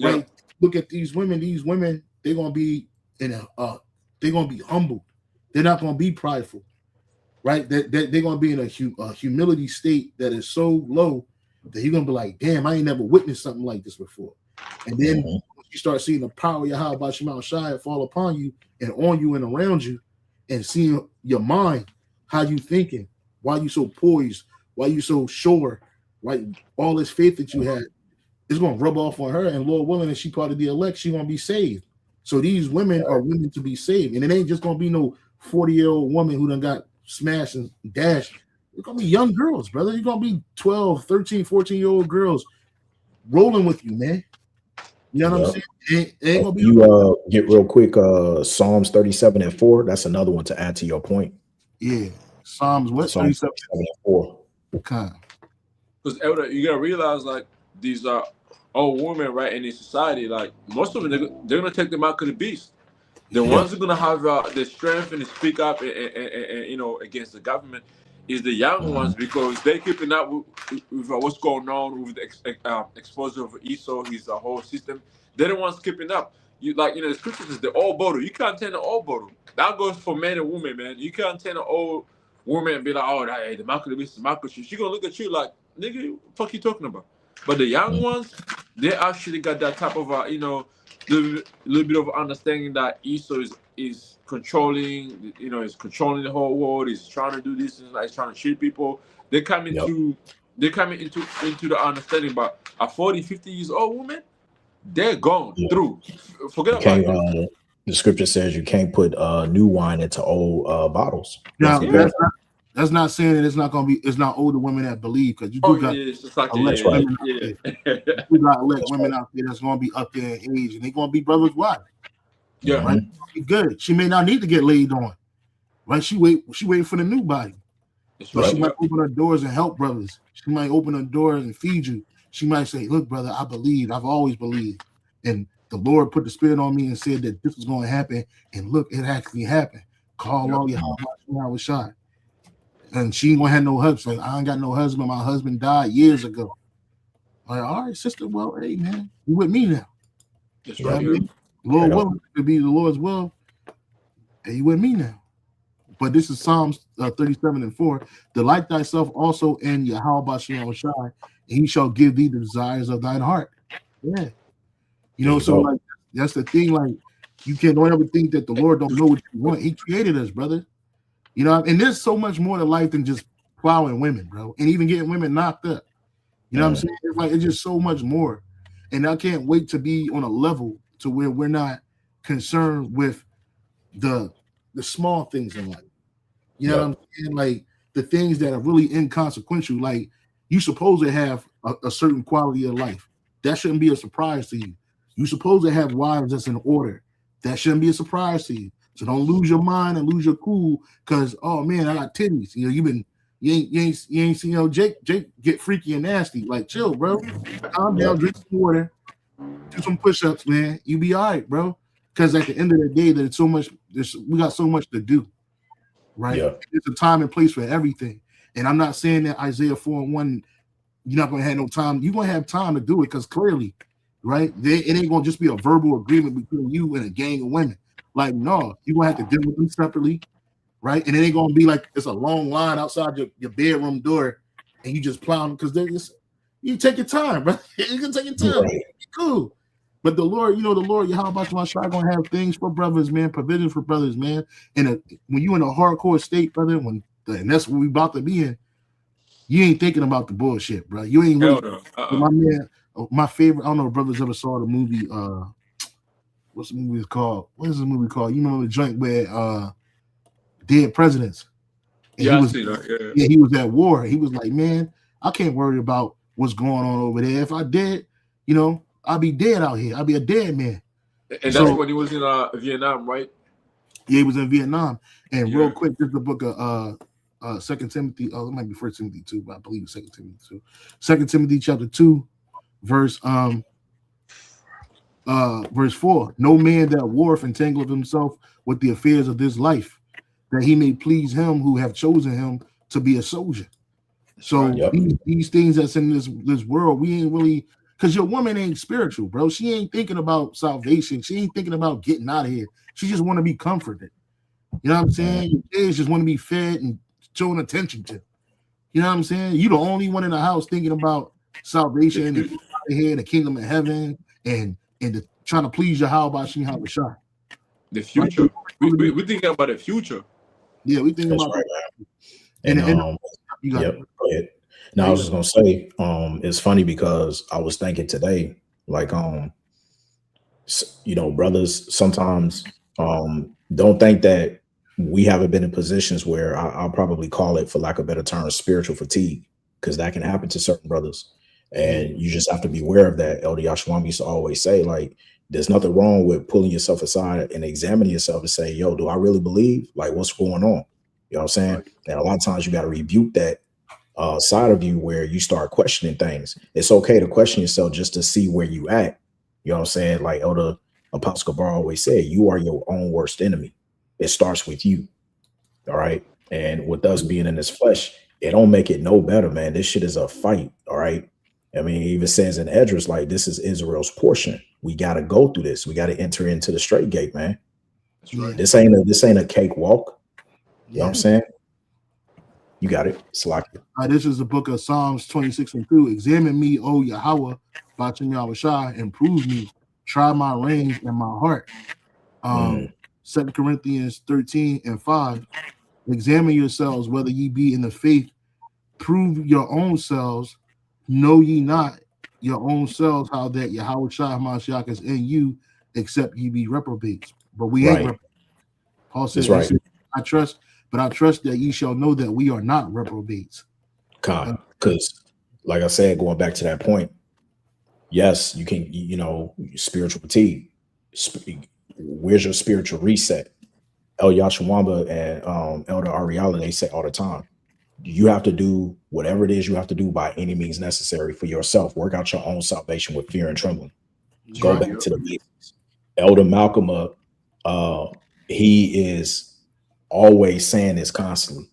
right? Look at these women. These women, they're gonna be they're gonna be humble. They're not gonna be prideful, right? They're gonna be in a humility state that is so low that you're gonna be like, damn, I ain't never witnessed something like this before. And then you start seeing the power of Yahweh Shema Shai fall upon you and on you and around you, and seeing your mind, how you thinking, why you so poised, why you so sure, right? All this faith that you had is gonna rub off on her, and Lord willing, if she part of the elect, she gonna be saved. So these women are willing to be saved, and it ain't just gonna be no 40-year-old woman who done got smashed and dashed. It's gonna be young girls, brother. You're gonna be 12, 13, 14-year-old girls rolling with you, man. You know what I'm saying? It ain't gonna be get real quick. Psalms 37:4. That's another one to add to your point. Yeah, Psalms what? Psalms 37:4. Okay. Because Elder, you gotta realize, like, these are old women, right, in this society. Like, most of them, they're gonna take them out to the beast. The ones who are gonna have the strength and to speak up and against the government is the young ones, because they're keeping up with what's going on with the exposure of Esau, his whole system. They're the ones keeping up. The scriptures is the old bottle. You can't turn the old bottle. That goes for men and women, man. You can't turn an old woman and be like, oh, hey, the mark of the beast is the mark of you. She's gonna look at you like, nigga, what the fuck you talking about? But the young ones, they actually got that type of little bit of understanding that Esau is controlling, is controlling the whole world. He's trying to do this, and he's trying to cheat people. They come into the understanding. But a 40, 50 years old woman, they're gone through. Forget about it. The scripture says you can't put new wine into old bottles. Now, that's not saying that it's not older women that believe, because you do got elect women out there. You got elect women out there that's gonna be up there in age, and they're gonna be brothers' wives. Yeah, right. Be good. She may not need to get laid on, right? She waiting for the new body. So she might open her doors and help brothers. She might open her doors and feed you. She might say, "Look, brother, I believe. I've always believed." And the Lord put the spirit on me and said that this was going to happen, and look, it actually happened. Call all your I was shot, and she ain't gonna have no husband. Like, I ain't got no husband. My husband died years ago. Like, all right, sister. Well, hey, man, you with me now? That's You right. know what I mean? Lord willing, to be the Lord's will. Hey, you with me now? But this is Psalms 37:4. Delight thyself also in Yahweh Bashem Shai, and he shall give thee the desires of thine heart. Yeah. You know, so like that's the thing. Like, you don't ever think that the Lord don't know what you want. He created us, brother. You know, and there's so much more to life than just plowing women, bro, and even getting women knocked up. You know what I'm saying? It's like, it's just so much more. And I can't wait to be on a level to where we're not concerned with the small things in life. You know what I'm saying? Like the things that are really inconsequential. Like, you supposed to have a certain quality of life. That shouldn't be a surprise to you. You supposed to have wives that's in order. That shouldn't be a surprise to you. So don't lose your mind and lose your cool because, oh man, I got titties. You know, you ain't seen, you know, Jake get freaky and nasty. Like, chill, bro. Calm down, drink some water, do some push-ups, man. You be all right, bro. Because at the end of the day, we got so much to do. Right? Yeah. There's a time and place for everything. And I'm not saying that Isaiah 4:1, you're not gonna have no time. You're gonna have time to do it because clearly, right? It ain't gonna just be a verbal agreement between you and a gang of women. Like, no, you're gonna have to deal with them separately, right? And it ain't gonna be like it's a long line outside your bedroom door and you just plowing because you take your time, bro. You can take your time. Right. Cool. But the Lord, Yahweh Shai gonna have things for brothers, man, provision for brothers, man. And when you in a hardcore state, brother, and that's what we about to be in, you ain't thinking about the bullshit, bro. You ain't really. My man, my favorite. I don't know if brothers ever saw the movie. What's the movie called? What is the movie called? You know the joint where Dead Presidents. And I see that. Yeah, he was at war. He was like, man, I can't worry about what's going on over there. If I did, you know, I'll be dead out here. I'll be a dead man. And that's when he was in Vietnam, right? Yeah, he was in Vietnam. And real quick, this is the book of 2 Timothy. Oh, it might be 1 Timothy 2, but I believe it's 2 Timothy 2. 2 Timothy chapter 2, verse 4. No man that warreth entangleth himself with the affairs of this life, that he may please him who have chosen him to be a soldier. So these things that's in this world, we ain't really, because your woman ain't spiritual, bro. She ain't thinking about salvation. She ain't thinking about getting out of here. She just want to be comforted. You know what I'm saying? Your kids just want to be fed and shown attention to. You know what I'm saying? You the only one in the house thinking about salvation and out of here, the kingdom of heaven, and trying to please Yahweh Shai. The future. Right? We thinking about the future. Yeah, we thinking about right. And you got go ahead. Now I was just gonna say, it's funny because I was thinking today, like, you know, brothers sometimes don't think that we haven't been in positions where I'll probably call it, for lack of a better term, spiritual fatigue, because that can happen to certain brothers. And you just have to be aware of that. Elder Yashwam used to always say, like, there's nothing wrong with pulling yourself aside and examining yourself and say, yo, do I really believe? Like, what's going on? You know what I'm saying? Right. And a lot of times you got to rebuke that side of you where you start questioning things. It's okay to question yourself just to see where you at. You know what I'm saying? Like Elder Apostle Gabar always said, you are your own worst enemy. It starts with you. All right. And with us being in this flesh, it don't make it no better, man. This shit is a fight. All right. I mean, it even says in Esdras, like, this is Israel's portion. We got to go through this. We got to enter into the straight gate, man. That's right. This ain't a cakewalk. You know what I'm saying? You got it. Slocky. This is the book of Psalms 26:2. Examine me, O Yahweh, Ba'ashem Yahweh Shai, and prove me. Try my reins and my heart. 2 Corinthians 13:5. Examine yourselves whether ye be in the faith. Prove your own selves. Know ye not your own selves how that Yahweh Shai Mashiach is in you, except ye be reprobates. But we ain't reprobates. Paul says, right. I trust that ye shall know that we are not reprobates. Because, like I said, going back to that point, yes, you can, you know, spiritual fatigue. Where's your spiritual reset? El Yashawamba and Elder Ariala, they say all the time, you have to do whatever it is you have to do by any means necessary for yourself. Work out your own salvation with fear and trembling. That's Go right. back to the basics. Elder Malcolm, he is always saying this constantly.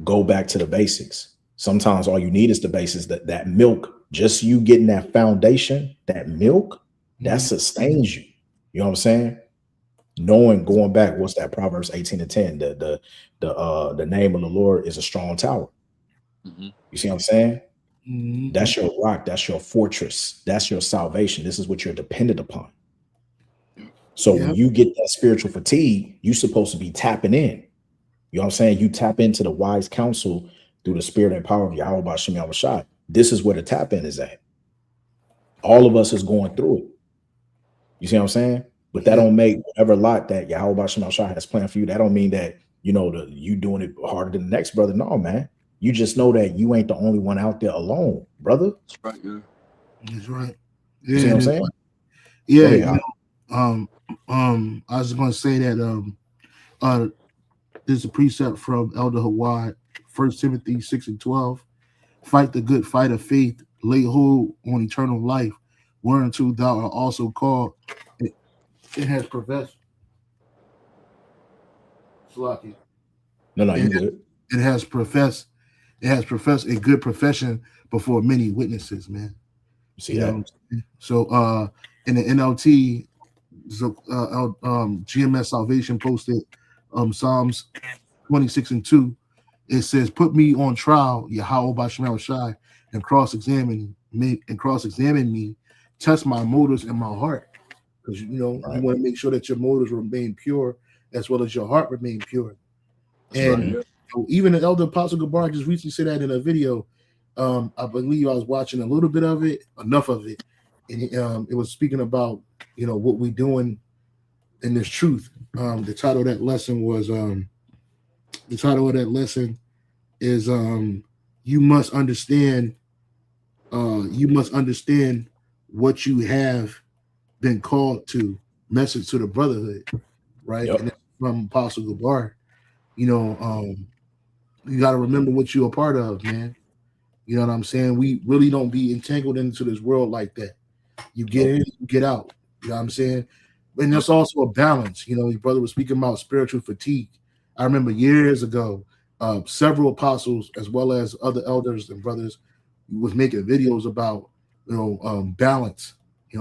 Go back to the basics. Sometimes all you need is the basics. That milk, just you getting that foundation, that milk, that sustains you. You know what I'm saying? Knowing, going back, what's that? Proverbs 18:10. The name of the Lord is a strong tower. Mhm. You see what I'm saying? Mhm. That's your rock. That's your fortress. That's your salvation. This is what you're dependent upon. So when you get that spiritual fatigue, you're supposed to be tapping in. You know what I'm saying? You tap into the wise counsel through the spirit and power of Yahweh Bashem Yahushua. This is where the tap in is at. All of us is going through it. You see what I'm saying? But that don't make whatever lot that Yahweh Bashem Yahushua has planned for you. That don't mean that, you doing it harder than the next brother. No, man. You just know that you ain't the only one out there alone, brother. That's right. Yeah. That's right. You see what I'm saying? Yeah, Go ahead, I was going to say that there's a precept from Elder Hawad, 1 Timothy 6:12. Fight the good fight of faith, lay hold on eternal life, whereunto thou art also called. It has professed. Slaki. No, you good. It has professed a good profession before many witnesses, man. See that? So in the NLT, GMS Salvation posted Psalms 26:2. It says, "Put me on trial, Yahweh Bashmal Shai, and cross-examine me, test my motives and my heart." Because you want to make sure that your motives remain pure as well as your heart remain pure. And even the Elder Apostle Gabar just recently said that in a video. I believe I was watching a little bit of it, enough of it, and it was speaking about what we're doing in this truth. The title of that lesson was is you must understand what you have been called to. Message to the brotherhood, right? Yep. And it's from Apostle Gabar. You got to remember what you're a part of, man. You know what I'm saying? We really don't be entangled into this world like that. You get in, you get out. You know what I'm saying? And there's also a balance. Your brother was speaking about spiritual fatigue. I remember years ago, several apostles, as well as other elders and brothers, was making videos about balance.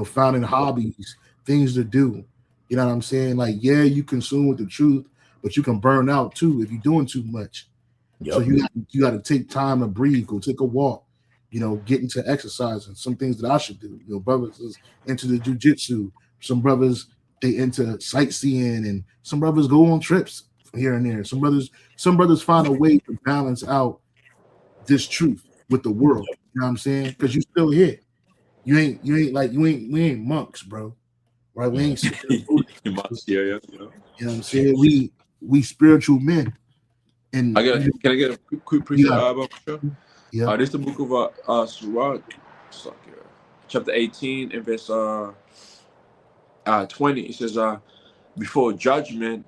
Finding hobbies, things to do. You know what I'm saying? Like, yeah, you consume with the truth, but you can burn out too if you're doing too much. Yep. So you got to take time to breathe, go take a walk, get into exercise and some things that I should do. Brothers is into the jujitsu. Some brothers they into sightseeing, and some brothers go on trips here and there. Some brothers find a way to balance out this truth with the world. You know what I'm saying? Because you still here. We ain't monks, bro. Right? We ain't You must, yeah. You know what I'm saying? We spiritual men. And Can I get a quick preset about the show? Yeah. This is the book of Sirach, chapter 18 and verse 20. It says, before judgment,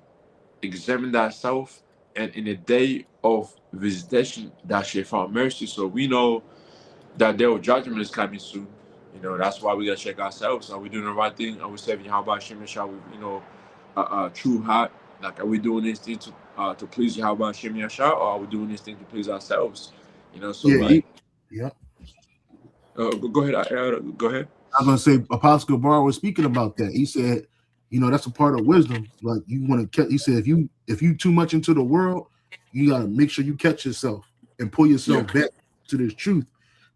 examine thyself, and in the day of visitation, thou shalt find mercy. So we know that day of judgment is coming soon. That's why we gotta check ourselves. Are we doing the right thing? Are we serving Yahweh Hashem Yahshua with true heart? Like, are we doing this thing to please Yahweh Hashem Yahshua, or are we doing this thing to please ourselves? Go ahead. Go ahead. I was gonna say Apostle Bar was speaking about that. He said, that's a part of wisdom. Like, you want to. He said, if you too much into the world, you gotta make sure you catch yourself and pull yourself back to this truth,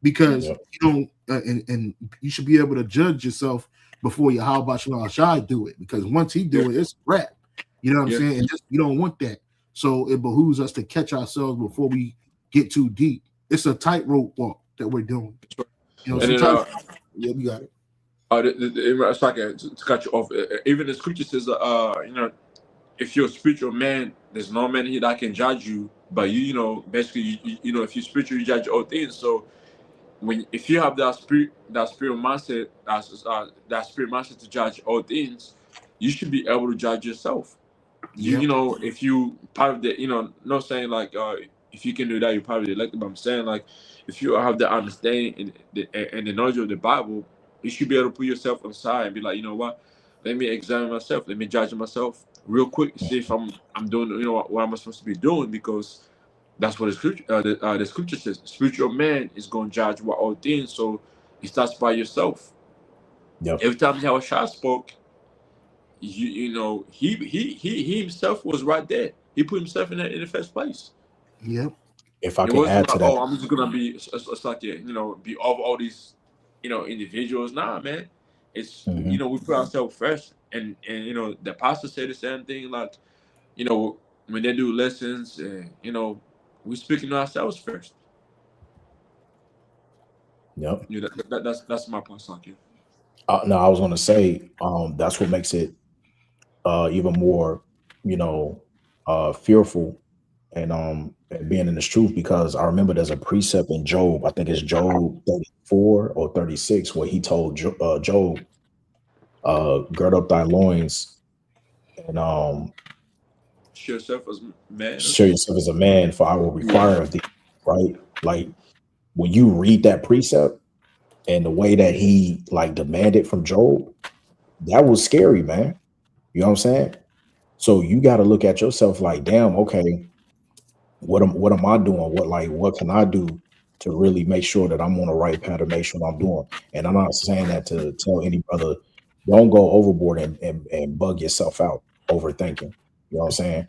because you don't. And you should be able to judge yourself before your how about Shai do it, because once he do it, it's a wrap. You know what I'm saying? And you don't want that. So it behooves us to catch ourselves before we get too deep. It's a tightrope walk that we're doing. Sometimes. Yeah, we got it. It's like to cut you off. Even the scripture says, if you're a spiritual man, there's no man here that can judge you. But basically, if you're spiritual, you judge all things. So if you have that spirit mindset, that spirit mindset to judge all things, you should be able to judge yourself. If you part of the, not saying like if you can do that, you're probably elected. But I'm saying, like, if you have the understanding and the knowledge of the Bible, you should be able to put yourself aside and be like, you know what? Let me examine myself. Let me judge myself real quick. See if I'm doing, you know, what am I supposed to be doing? Because that's what the scripture says. Spiritual man is going to judge what all things. So it starts by yourself. Yep. Every time Yahushua spoke, you know, he himself was right there. He put himself in the first place. Yep. If I It can wasn't add like, to that, oh, I'm just gonna be it's like, you know, be over all these, you know, individuals. Nah, man. It's, you know, we put ourselves first, and you know, the pastor said the same thing. Like, you know, when they do lessons, you know, we speaking to ourselves first. yep. You know, that's my point, Sanky. No, I was going to say that's what makes it even more, you know, fearful and being in this truth, because I remember there's a precept in Job. I think it's Job 34 or 36 where he told Job, gird up thy loins and Show yourself as man or show something. yourself as a man, for I will require Yeah. of thee. Right? Like when you read that precept and the way that he like demanded from Job, that was scary, man. You know what I'm saying? So you got to look at yourself like, damn, okay, what am I doing? What can I do to really make sure that I'm on the right path to make sure I'm doing? And I'm not saying that to tell any brother, don't go overboard and bug yourself out overthinking. You know what I'm saying?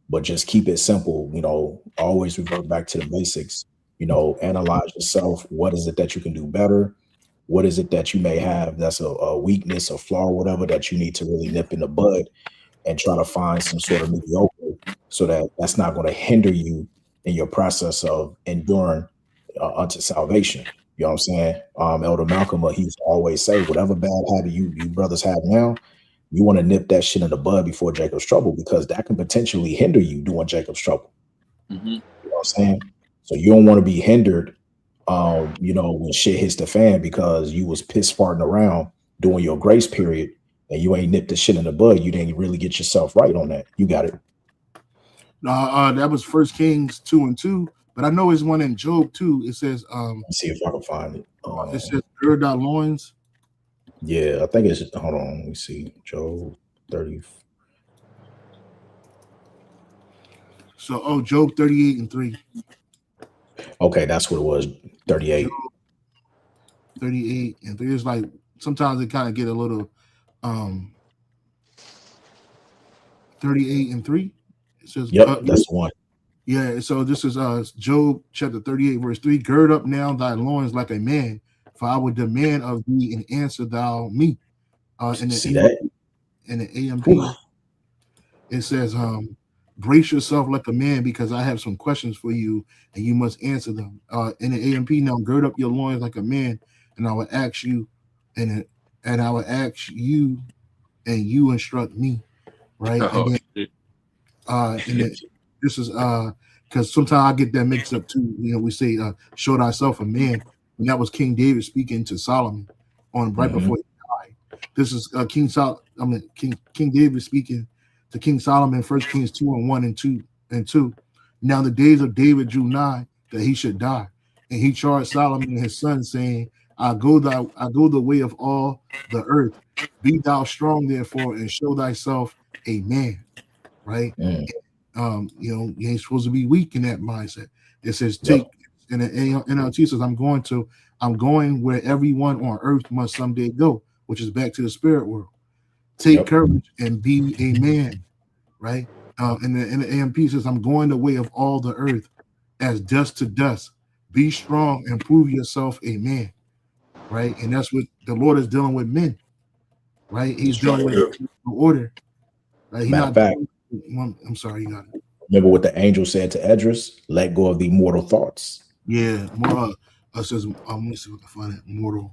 But just keep it simple, you know, always revert back to the basics, you know, analyze yourself. What is it that you can do better? What is it that you may have that's a weakness, a flaw, or whatever that you need to really nip in the bud and try to find some sort of mediocre so that that's not going to hinder you in your process of enduring unto salvation. You know what I'm saying? Elder Malcolm, he used to always say, whatever bad habit you brothers have now, you want to nip that shit in the bud before Jacob's trouble, because that can potentially hinder you doing Jacob's trouble. Mm-hmm. You know what I'm saying? So you don't want to be hindered, you know, when shit hits the fan because you was piss farting around during your grace period and you ain't nipped the shit in the bud. You didn't really get yourself right on that. You got it. That was First Kings 2:2, but I know it's one in Job too. It says, Let's see if I can find it. it says, gird thy loins. Yeah, I think it's, hold on, let me see. Job 30. So, Job 38:3. Okay, that's what it was. 38. Job 38:3. It's like sometimes it kind of get a little 38:3. It says, Yep, that's the one. Yeah, so this is Job chapter 38, verse 3. Gird up now thy loins like a man, for I will demand of thee and answer thou me. See that? In the AMP, Whew. it says, brace yourself like a man, because I have some questions for you and you must answer them. In the AMP now, gird up your loins like a man, and I will ask you, and I will ask you, and you instruct me. Right. Oh, And then this is because sometimes I get that mixed up too. You know, we say show thyself a man, and that was King David speaking to Solomon on right before he died. This is King David speaking to King Solomon, 1 Kings 2:1 and 2. Now the days of David drew nigh that he should die, and he charged Solomon and his son, saying, I go the way of all the earth. Be thou strong, therefore, and show thyself a man. Right? You know, you ain't supposed to be weak in that mindset. It says, take, and the NLT says, I'm going where everyone on earth must someday go, which is back to the spirit world. Take courage and be a man, right? And the AMP says, I'm going the way of all the earth as dust to dust. Be strong and prove yourself a man, right? And that's what the Lord is dealing with men, right? He's dealing with order, right? He's not. I'm sorry, you got it. Remember what the angel said to Edris? Let go of the mortal thoughts. Yeah, says, let me see if I can find it. Mortal,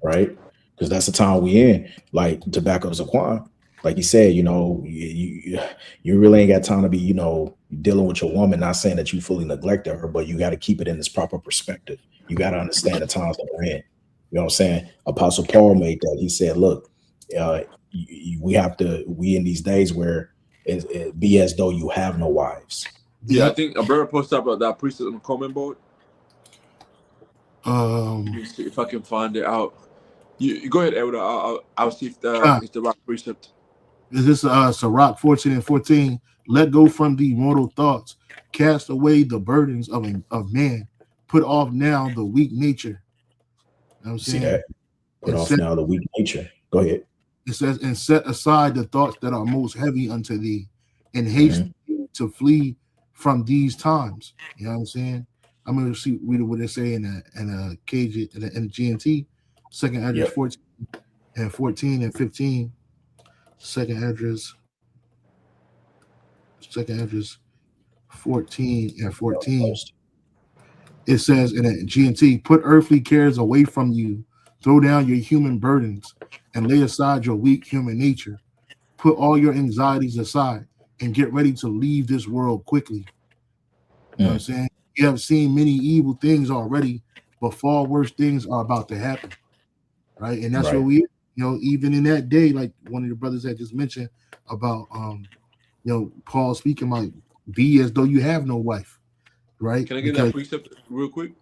right? Because that's the time we in. Like, to back up Zaquan, like you said, you know, you really ain't got time to be, you know, dealing with your woman. Not saying that you fully neglected her, but you got to keep it in this proper perspective. You got to understand the times that we're in. You know what I'm saying? Apostle Paul made that. He said, look, we in these days where it be as though you have no wives. Yeah, I think a brother posted about that priest on the comment board. Let me see if I can find it out. You go ahead, Elder. I'll see if God, the right precept. is this Sirach 14 and 14? Let go from the mortal thoughts, cast away the burdens of man, put off now the weak nature. You know what I'm See saying? that? Put And off set, now the weak nature. Go ahead. it says, and set aside the thoughts that are most heavy unto thee, and haste Mhm. to flee from these times. You know what I'm saying? I'm gonna read what they say in a KJ in the GNT, second address Yep. 14 and 15, second address, second address 14 and 14. It says in a GNT, put earthly cares away from you, throw down your human burdens, and lay aside your weak human nature. Put all your anxieties aside and get ready to leave this world quickly. You know what I'm Mm. saying? You have seen many evil things already, but far worse things are about to happen. Right. And that's what Right. even in that day, like one of the brothers had just mentioned about Paul speaking like be as though you have no wife, right? Can I get that Because precept real quick?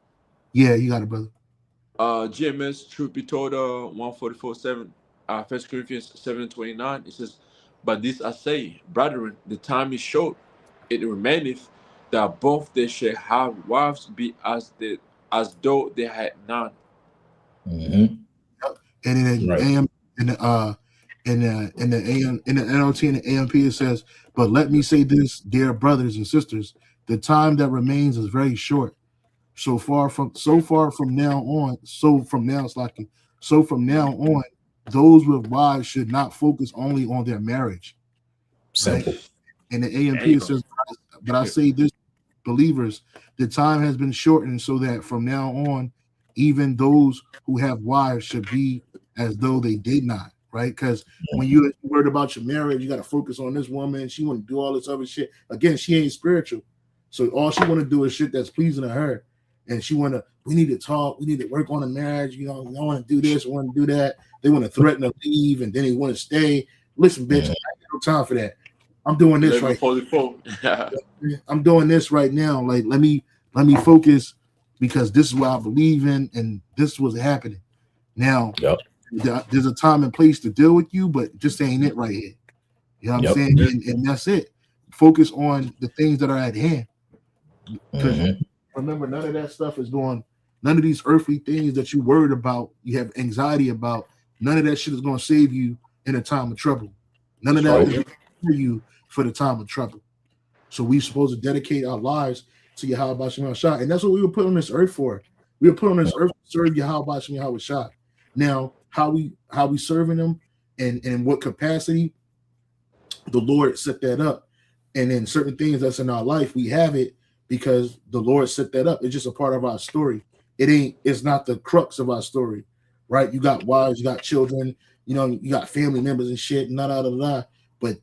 yeah, you got it, brother. GMS, truth be told, 144:7, 1 Corinthians 7:29. It says, "But this I say, brethren, the time is short. It remaineth that both they shall have wives, be as though they had none." Hmm. And in the Right. AM in the AM in the NLT and the AMP it says, but let me say this, dear brothers and sisters, the time that remains is very short. So far from now on, so from now on, those with wives should not focus only on their marriage, right? Simple. In the AMP it Damn. says, but I say this, believers, the time has been shortened so that from now on, even those who have wives should be as though they did not, right? Because when you worried about your marriage, you got to focus on this woman. She want to do all this other shit. Again, she ain't spiritual, so all she want to do is shit that's pleasing to her, and she want to. We need to talk. We need to work on the marriage. You know, I want to do this. I want to do that. They want to threaten to leave, and then they want to stay. Listen, bitch, I Mhm. ain't got no time for that. I'm doing this right. 11:44. I'm doing this right now. Like, let me focus because this is what I believe in, and this is what's happening. Now, Yep. there's a time and place to deal with you, but just ain't it right here. You know what I'm Yep. saying? And that's it. Focus on the things that are at hand. Because Hmm. remember, none of that stuff is going, none of these earthly things that you worried about, you have anxiety about, none of that shit is going to save you in a time of trouble. None of That's that right. is Yeah. for you for the time of trouble. So we supposed to dedicate our lives to Yahweh Shem Shah. And that's what we were put on this earth for. We were put on this earth to serve Yahweh Shem Shah. Now, how we serving them and in what capacity, the Lord set that up. And then certain things that's in our life, we have it because the Lord set that up. It's just a part of our story. It's not the crux of our story, right? You got wives, you got children, you got family members and shit, but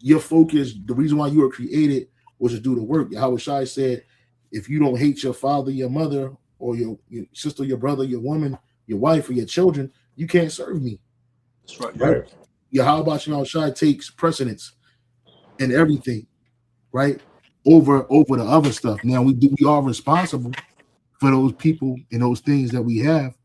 your focus, the reason why you were created was to do the work. Howard Shai said, if you don't hate your father, your mother, or your sister, your brother, your woman, your wife, or your children, you can't serve me. That's right. Right? Right. Yahweh Shai takes precedence in everything, right? Over the other stuff. Now we are responsible for those people and those things that we have,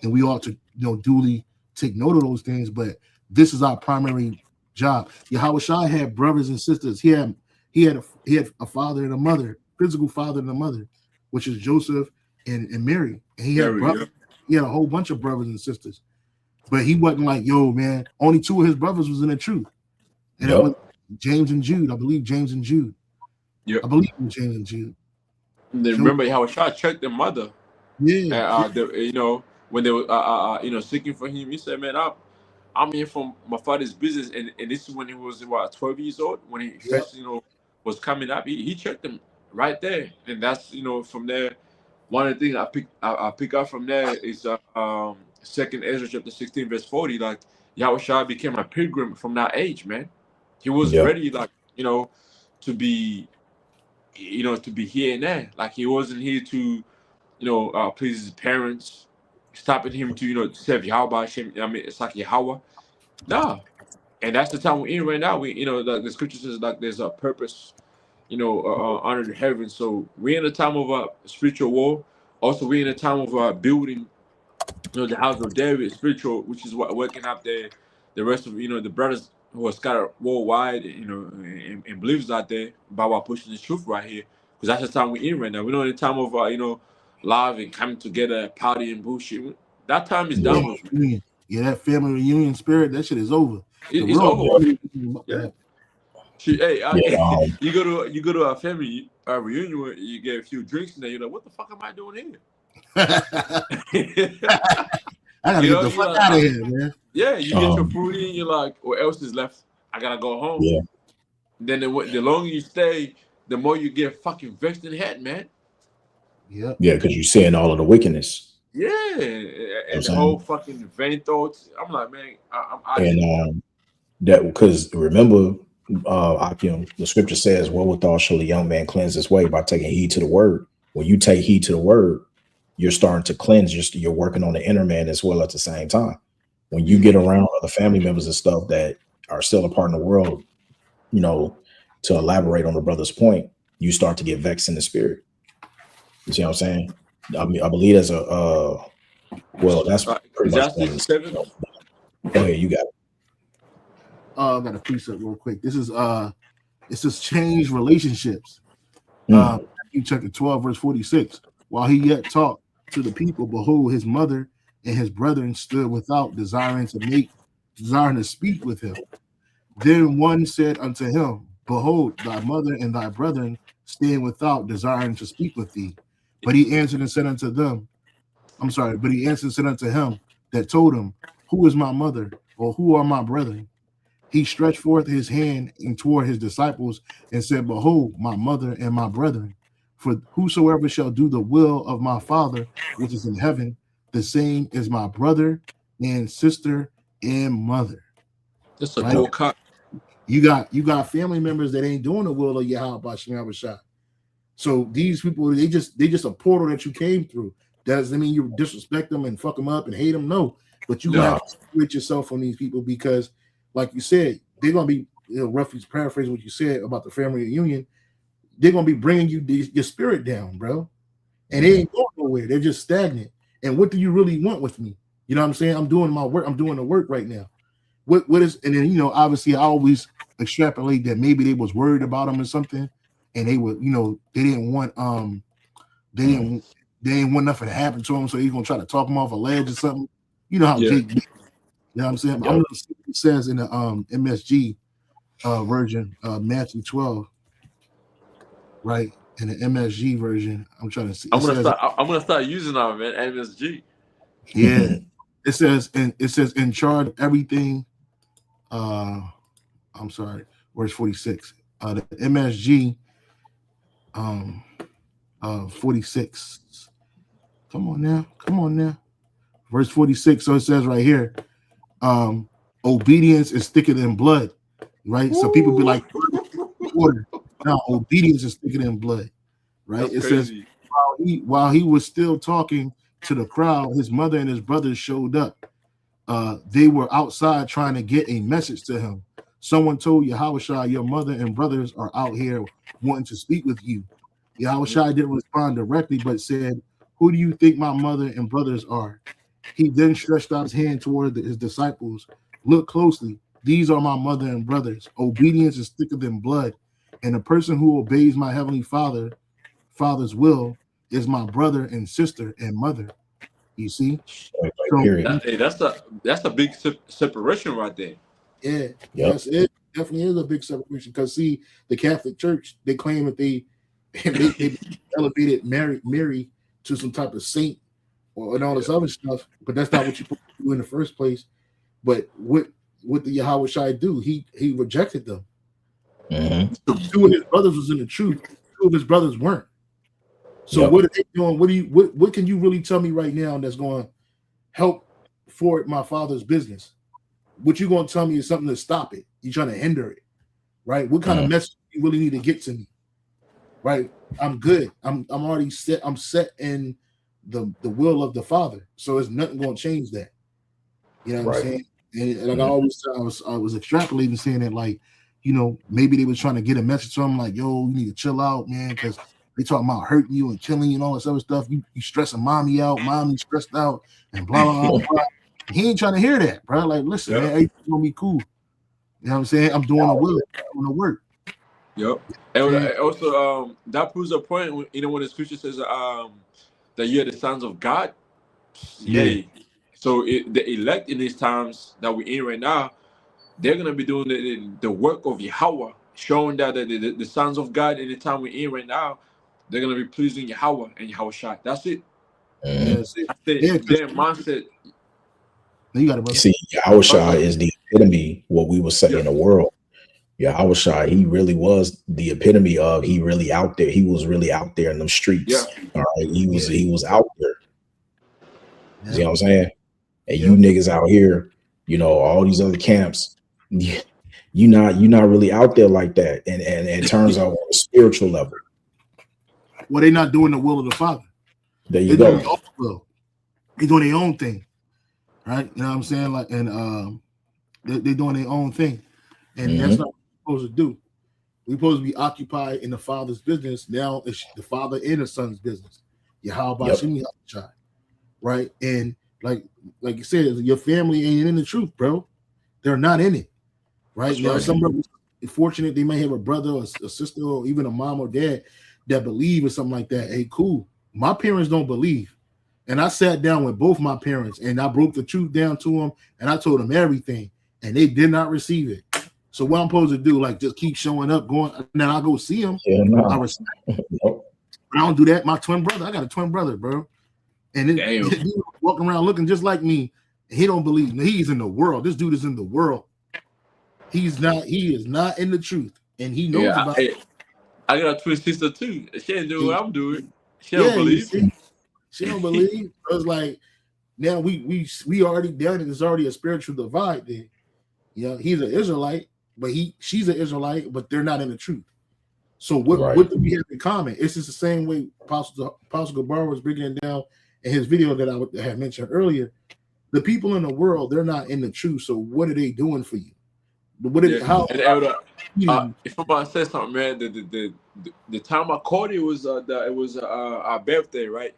and we ought to duly take note of those things. But this is our primary job. Yahweh Shai had brothers and sisters. He had a father and a mother, physical father and a mother, which is Joseph and Mary. And he had Very. brothers. Yeah. He had a whole bunch of brothers and sisters. But he wasn't like, yo, man, only two of his brothers was in the truth. And that was Yep. James and Jude. I believe James and Jude. Yep. I believe it was James and Jude. And then So, remember how I checked their mother. yeah. When they were seeking for him, he said, "Man, I'm here from my father's business," and this is when he was 12 years old when he Yep. first was coming up. He checked them right there, and that's from there. One of the things I pick up from there is Second Ezra chapter 16 verse 40. Like Yahushua became a pilgrim from that age, man. He was Yep. ready, like to be to be here and there. Like he wasn't here to please his parents, stopping him to serve Yahweh. I mean, it's like Yahweh. Nah, and that's the time we're in right now. We like the scripture says, like there's a purpose, under the heaven. So we're in a time of spiritual war. Also, we're in a time of building the house of David, spiritual, which is what waking up the rest of the brothers who are scattered worldwide, and believers out there by what pushing this truth right here, because that's the time we're in right now. We're not in the time of love and coming together, party and bullshit. That time is Yeah. done with, man. Yeah, that family reunion spirit, that shit is over. It's over. Yeah. Yeah. Hey, Yeah, you go to a family reunion where you get a few drinks and then you're like, what the fuck am I doing here? I gotta get the fuck out of here, man. Yeah, you get your food in, you're like, what else is left? I gotta go home. Yeah. Then the longer you stay, the more you get fucking vexed in the head, man. Yeah. Yeah, because you're seeing all of the wickedness. Yeah, and the whole fucking vain thoughts. I'm like, man, and that because remember, Akim, the scripture says, "Wherewithal shall a young man cleanse his way by taking heed to the word." When you take heed to the word, you're starting to cleanse. You're working on the inner man as well at the same time. When you get around other family members and stuff that are still a part in the world, to elaborate on the brother's point, you start to get vexed in the spirit. You see what I'm saying? I mean, I believe there's that's pretty much. Go ahead, you got it. I got a precept real quick. This is it says change relationships. Matthew chapter 12, verse 46. While he yet talked to the people, behold, his mother and his brethren stood without, desiring to speak with him. Then one said unto him, behold, thy mother and thy brethren stand without, desiring to speak with thee. But he answered and said unto him that told him, who is my mother, or who are my brethren? He stretched forth his hand and toward his disciples and said, behold, my mother and my brethren. For whosoever shall do the will of my Father which is in heaven, the same is my brother and sister and mother. That's a cool cut. You got family members that ain't doing the will of Yahweh Shah. So these people, they just a portal that you came through. Doesn't mean you disrespect them and fuck them up and hate them. No, but you have to separate yourself from these people because, like you said, they're gonna be roughly paraphrase what you said about the family reunion. They're gonna be bringing your spirit down, bro, and they ain't going nowhere. They're just stagnant. And what do you really want with me? You know what I'm saying? I'm doing my work. I'm doing the work right now. What is? And then obviously, I always extrapolate that maybe they was worried about him or something, and they were, they didn't want they didn't want nothing to happen to him, so he's gonna try to talk him off a ledge or something. You know how Jake. You know what I'm saying? I'm gonna see what it says in the MSG version, Matthew 12, right? In the MSG version, I'm trying to see. I'm gonna start using our man MSG. Yeah, it says in charge of everything. I'm sorry, verse 46. The MSG 46. Come on now. Verse 46. So it says right here, obedience is thicker than blood, right? So people be like, order. No, obedience is thicker than blood, right? It says while he was still talking to the crowd, his mother and his brothers showed up. They were outside trying to get a message to him. Someone told Yahushua, your mother and brothers are out here wanting to speak with you. Yahushua didn't respond directly, but said, who do you think my mother and brothers are? He then stretched out his hand toward his disciples. Look closely. These are my mother and brothers. Obedience is thicker than blood. And the person who obeys my heavenly Father's will is my brother and sister and mother. You see? That's a big separation right there. Yeah, yes, it definitely is a big separation. Because see, the Catholic Church, they claim that they elevated Mary to some type of saint and all this other stuff, but that's not what you do in the first place. But what did Yahweh Shai do? He rejected them. So two of his brothers was in the truth. Two of his brothers weren't. So what are they doing? What can you really tell me right now that's going to help forward my Father's business? What you going to tell me is something to stop it. You're trying to hinder it, right? What kind of message you really need to get to me, right? I'm good. I'm already set. I'm set in the will of the Father. So there's nothing going to change that. You know what I'm saying? And like I always said, I was extrapolating, saying that, like, maybe they was trying to get a message to him, like, yo, you need to chill out, man, because They talking about hurting you and killing you and all this other stuff. You stressing mommy out, mommy stressed out, and blah blah blah. blah. He ain't trying to hear that, bro. Like, listen, man, everything's gonna be cool. You know what I'm saying? I'm doing the will, I'm doing the work. Yep. And also, that proves a point. When the scripture says that you are the sons of God. Yeah. So the elect in these times that we're in right now, they're gonna be doing the work of Yahweh, showing that the sons of God in the time we're in right now, they're gonna be pleasing Yahweh and Yahweh Shai. That's it. Yeah, that's it. Their mindset. You got it, bro. See, Yahweh Shai is the epitome what we would say in the world. Yahweh Shai, he really was the epitome of he really out there. He was really out there in them streets. Yeah. All right. He was out there. Yeah. You know what I'm saying? And you niggas out here, all these other camps, you're not really out there like that. And it turns out on a spiritual level. Well, they're not doing the will of the Father. There you go. They're doing their own thing. Right? You know what I'm saying? Like, and they're doing their own thing. And that's not what we're supposed to do. We're supposed to be occupied in the Father's business. Now it's the Father and the Son's business. Yahweh Shimi Shai. Right? And like you said, your family ain't in the truth, bro. They're not in it. Right? Now, some brothers are fortunate, they may have a brother or a sister or even a mom or dad that believe or something like that. Hey, cool. My parents don't believe. And I sat down with both my parents and I broke the truth down to them and I told them everything and they did not receive it. So what I'm supposed to do, like just keep showing up, going, and then I go see them. I respect. I don't do that. My twin brother, I got a twin brother, bro. And then he walking around looking just like me. And he don't believe me. He's in the world. This dude is in the world. He is not in the truth. And he knows about it. I got a twin sister too. She ain't doing what I'm doing. She don't believe. She don't believe. I was like, now we already done it. There's already a spiritual divide there. He's an Israelite, but she's an Israelite, but they're not in the truth. So what do we have in common? It's just the same way Apostle Gabar was breaking it down in his video that I had mentioned earlier. The people in the world, they're not in the truth. So what are they doing for you? If I'm about to say something, man, the time I called it was our birthday, right?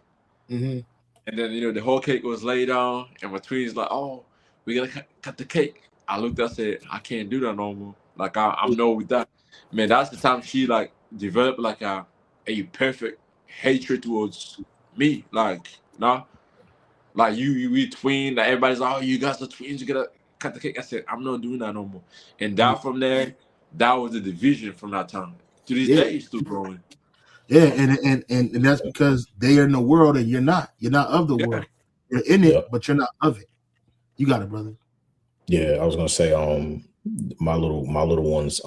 Mm-hmm. And then the whole cake was laid on, and my twins like, oh, we gotta cut the cake. I looked up, said, I can't do that no more. Like I'm no with that. Man, that's the time she like developed like a perfect hatred towards me. Like, like we twin. Like everybody's like, oh, you guys are twins. You gotta cut the cake. I said, I'm not doing that no more. And that from there, that was the division from that time to this day. It's still growing. Yeah, and that's because they are in the world and you're not. You're not of the world. You're in it, but you're not of it. You got it, brother. Yeah, I was gonna say, my little one's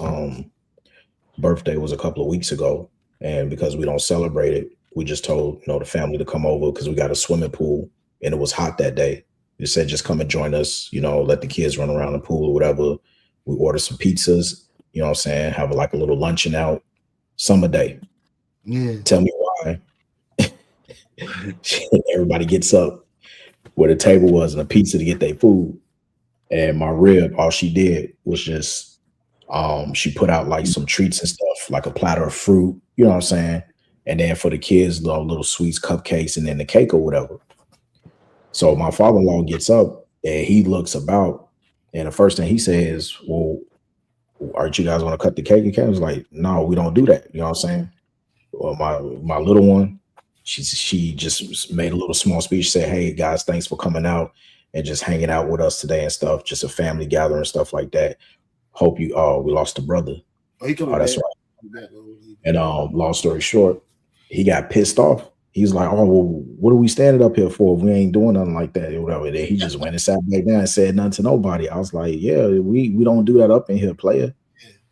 birthday was a couple of weeks ago, and because we don't celebrate it, we just told the family to come over because we got a swimming pool and it was hot that day. They said just come and join us, let the kids run around the pool or whatever. We ordered some pizzas, you know what I'm saying, have a little luncheon out, summer day. Yeah. Tell me why. Everybody gets up where the table was and a pizza to get their food. And my rib, all she did was just she put out like some treats and stuff, like a platter of fruit, you know what I'm saying? And then for the kids, little sweets, cupcakes, and then the cake or whatever. So my father-in-law gets up and he looks about, and the first thing he says, well, aren't you guys going to cut the cake? And I was like, no, we don't do that. You know what I'm saying? Well, my little one, she just made a little small speech, said, hey guys, thanks for coming out and just hanging out with us today and stuff, just a family gathering, stuff like that. Hope we lost a brother. Oh, that's right. And long story short, he got pissed off. He's like, oh, well, what are we standing up here for if we ain't doing nothing like that or whatever? Then he just went and sat back down and said nothing to nobody. I was like, yeah, we don't do that up in here, player.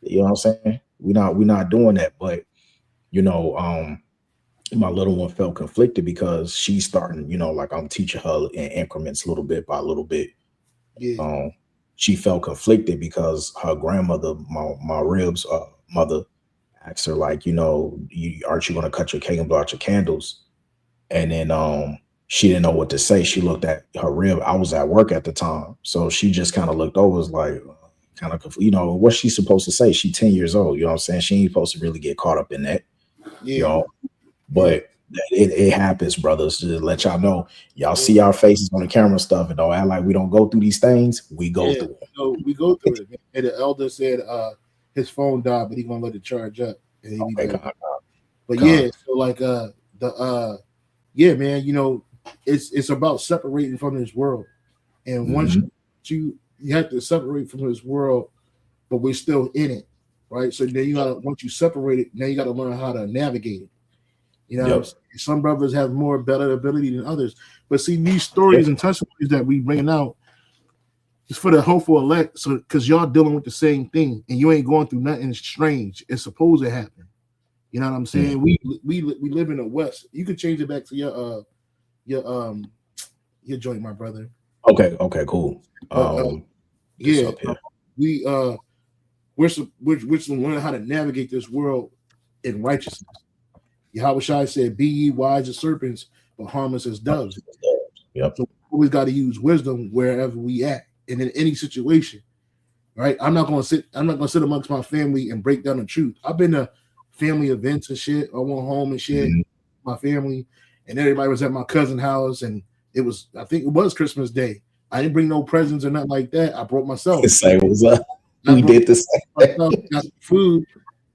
You know what I'm saying? We're not doing that. But my little one felt conflicted because she's starting, like I'm teaching her in increments a little bit by a little bit. Yeah. She felt conflicted because her grandmother, my ribs mother, asked her like, aren't you going to cut your cake and blow out your candles? And then she didn't know what to say. She looked at her rib. I was at work at the time, so she just kind of looked over, was like, kind of, what's she supposed to say? She's 10 years old. You know what I'm saying? She ain't supposed to really get caught up in that. Yeah. But it happens, brothers. Just to let y'all know. Y'all see our faces on the camera stuff, and don't act like we don't go through these things. We go through them. So we go through it. And the elder said his phone died, but he's gonna let it charge up. And he be back. But yeah, so like yeah, man, you know, it's about separating from this world. And once you have to separate from this world, but we're still in it, right? So then you gotta, once you separate it, now you gotta learn how to navigate it. You know, some brothers have more better ability than others. But see, these stories and testimonies that we bringing out is for the hopeful elect. So because y'all dealing with the same thing and you ain't going through nothing strange. It's supposed to happen. You know what I'm saying? We live in the West. You could change it back to your joint, my brother. Okay, cool. Yeah, we're to learn how to navigate this world in righteousness. Yahweh Shai said, "Be ye wise as serpents, but harmless as doves." Yep. So we always got to use wisdom wherever we at and in any situation. Right? I'm not gonna sit amongst my family and break down the truth. I've been to family events and shit. I went home and shit, my family, and everybody was at my cousin's house, and I think it was Christmas Day. I didn't bring no presents or nothing like that. I brought myself. Say what's up. We did the same. Got some food,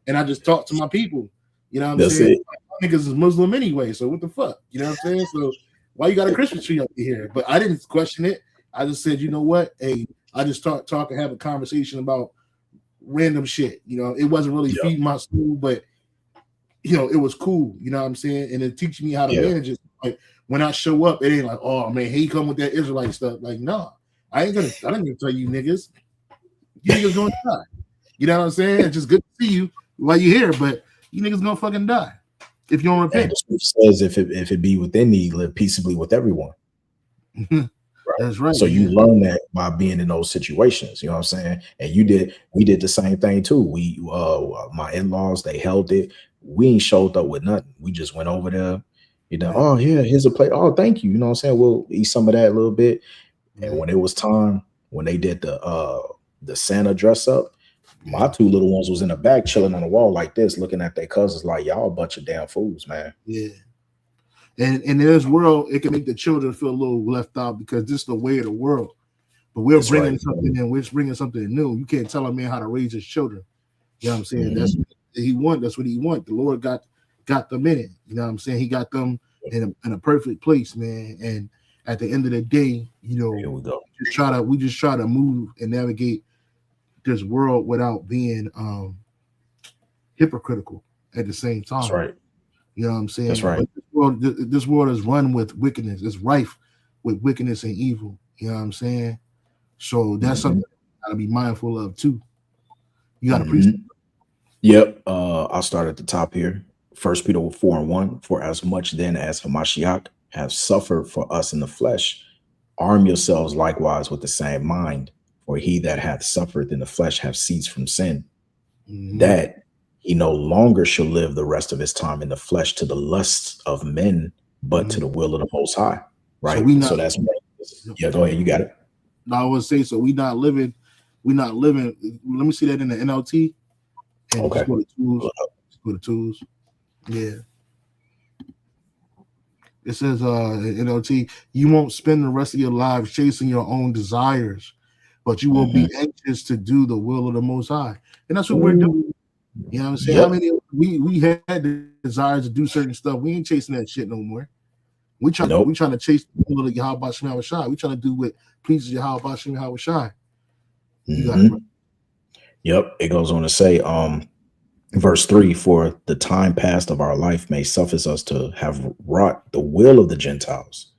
and I just talked to my people. You know what I'm saying? Niggas is Muslim anyway, so what the fuck? You know what I'm saying? So why you got a Christmas tree up here? But I didn't question it. I just said, you know what? Hey, I just talk and have a conversation about random shit. You know, it wasn't really feeding my soul, but you know, it was cool. You know what I'm saying? And it teaches me how to manage it. Like when I show up, it ain't like, oh man, here you come with that Israelite stuff. Like, nah, I ain't gonna tell you niggas. You niggas gonna die. You know what I'm saying? It's just good to see you while you're here, but you niggas gonna fucking die if you don't repent. The scripture says, if it be within thee, live peaceably with everyone. Right. That's right. So you learn that by being in those situations. You know what I'm saying? And we did the same thing too. We my in-laws, they held it. We ain't showed up with nothing. We just went over there. You know, oh yeah, here's a plate. Oh, thank you. You know what I'm saying? We'll eat some of that a little bit. And when it was time, when they did the Santa dress up, my two little ones was in the back chilling on the wall like this, looking at their cousins like, y'all a bunch of damn fools, man. Yeah. And in this world, it can make the children feel a little left out because this is the way of the world. But we're bringing something in. We're bringing something new. You can't tell a man how to raise his children. You know what I'm saying? That's what he want. That's what he want. The Lord got them in it. You know what I'm saying? He got them in a perfect place, man. And at the end of the day, you know, here we go. We just try to move and navigate this world without being hypocritical at the same time. That's right. You know what I'm saying? That's right. This world is run with wickedness. It's rife with wickedness and evil. You know what I'm saying? So that's something you gotta be mindful of too. You gotta preach. Yep. I'll start at the top here. 1 Peter 4:1. For as much then as Hamashiach has suffered for us in the flesh, arm yourselves likewise with the same mind. For he that hath suffered in the flesh hath ceased from sin, that he no longer shall live the rest of his time in the flesh to the lusts of men, but to the will of the Most High. Right. So that's go ahead. You got it. No, I would say so. We're not living. Let me see that in the NLT. And okay. Just go to tools. Yeah. It says in NLT, you won't spend the rest of your lives chasing your own desires, but you will be anxious to do the will of the Most High. And that's what we're doing. You know what I'm saying? How many we had the desires to do certain stuff. We ain't chasing that shit no more. We trying to chase the will of Yahweh Shem Shai. We trying to do what pleases Yahweh Shem Shai. Yep. It goes on to say, verse 3, for the time past of our life may suffice us to have wrought the will of the Gentiles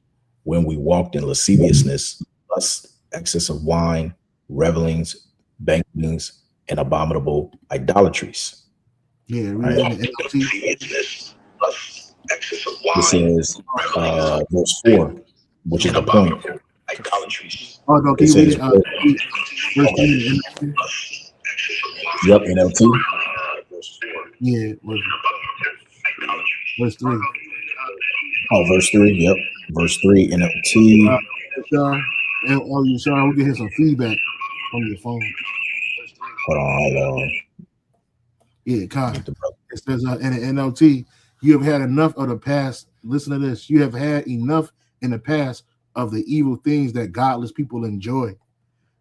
when we walked in lasciviousness, lust, excess of wine, revelings, banquetings, and abominable idolatries. Yeah, right? It says verse 4, which is the point. Idolatries. Oh no, can you read it? Yep, NLT. Yeah, verse 3. Oh, verse 3. Yep, verse 3 NLT. You sorry, we can hear some feedback from your phone. Hold on. Yeah, kind of. It says in the NLT, You have had enough of the past. Listen to this. You have had enough in the past of the evil things that godless people enjoy.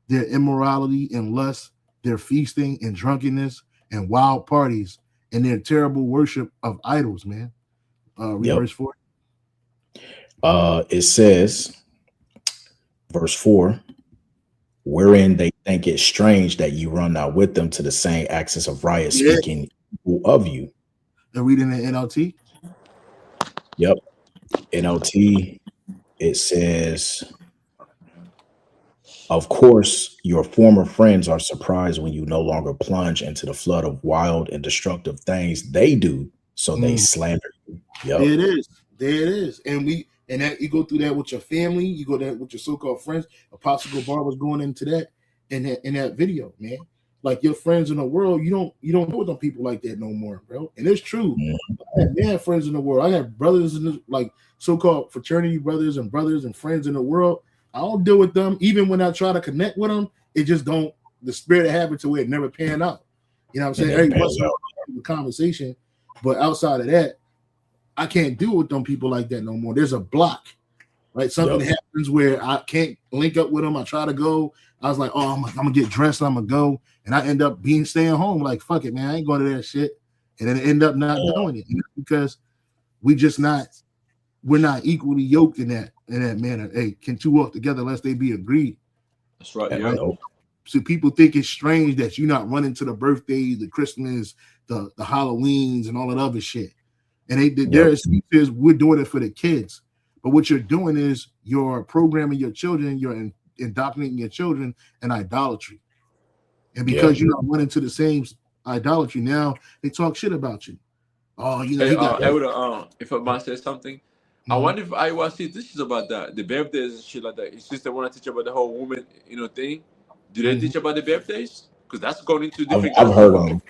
Their immorality and lust, their feasting and drunkenness and wild parties, and their terrible worship of idols, man. Read verse 4. It says, verse 4, wherein they think it strange that you run not with them to the same access of riot, speaking evil of you. And reading the NLT. Yep. NLT, it says, of course, your former friends are surprised when you no longer plunge into the flood of wild and destructive things they do, so they slander you. Yep. There it is. There it is. And that you go through that with your family, you go there with your so-called friends. Apostle Gabar was going into that in that video, man. Like your friends in the world, you don't deal with them people like that no more, bro. And it's true. I have friends in the world. I have brothers in the, like so-called fraternity brothers and friends in the world. I don't deal with them. Even when I try to connect with them, it just don't. The spirit of habit to where it never pan out. You know what I'm saying? Every once in a while, a conversation, but outside of that, I can't deal with them people like that no more. There's a block, right? Something happens where I can't link up with them. I try to go. I was like, oh, I'm gonna get dressed. I'm gonna go, and I end up staying home. Like, fuck it, man. I ain't going to that shit, and then I end up not doing it because we're not equally yoked in that manner. Hey, can two walk together unless they be agreed? That's right. Yeah. So people think it's strange that you're not running to the birthdays, the Christmas, the Halloweens, and all that other shit. And their excuse is we're doing it for the kids. But what you're doing is you're programming your children, you're indoctrinating your children in idolatry. And because you're not running to the same idolatry, now they talk shit about you. Oh, you know, if I might say something, I wonder if IYC teaches about that, the birthdays and shit like that. It's just they want to teach about the whole woman, thing. Do they teach about the birthdays? Because that's going into different. I've heard them.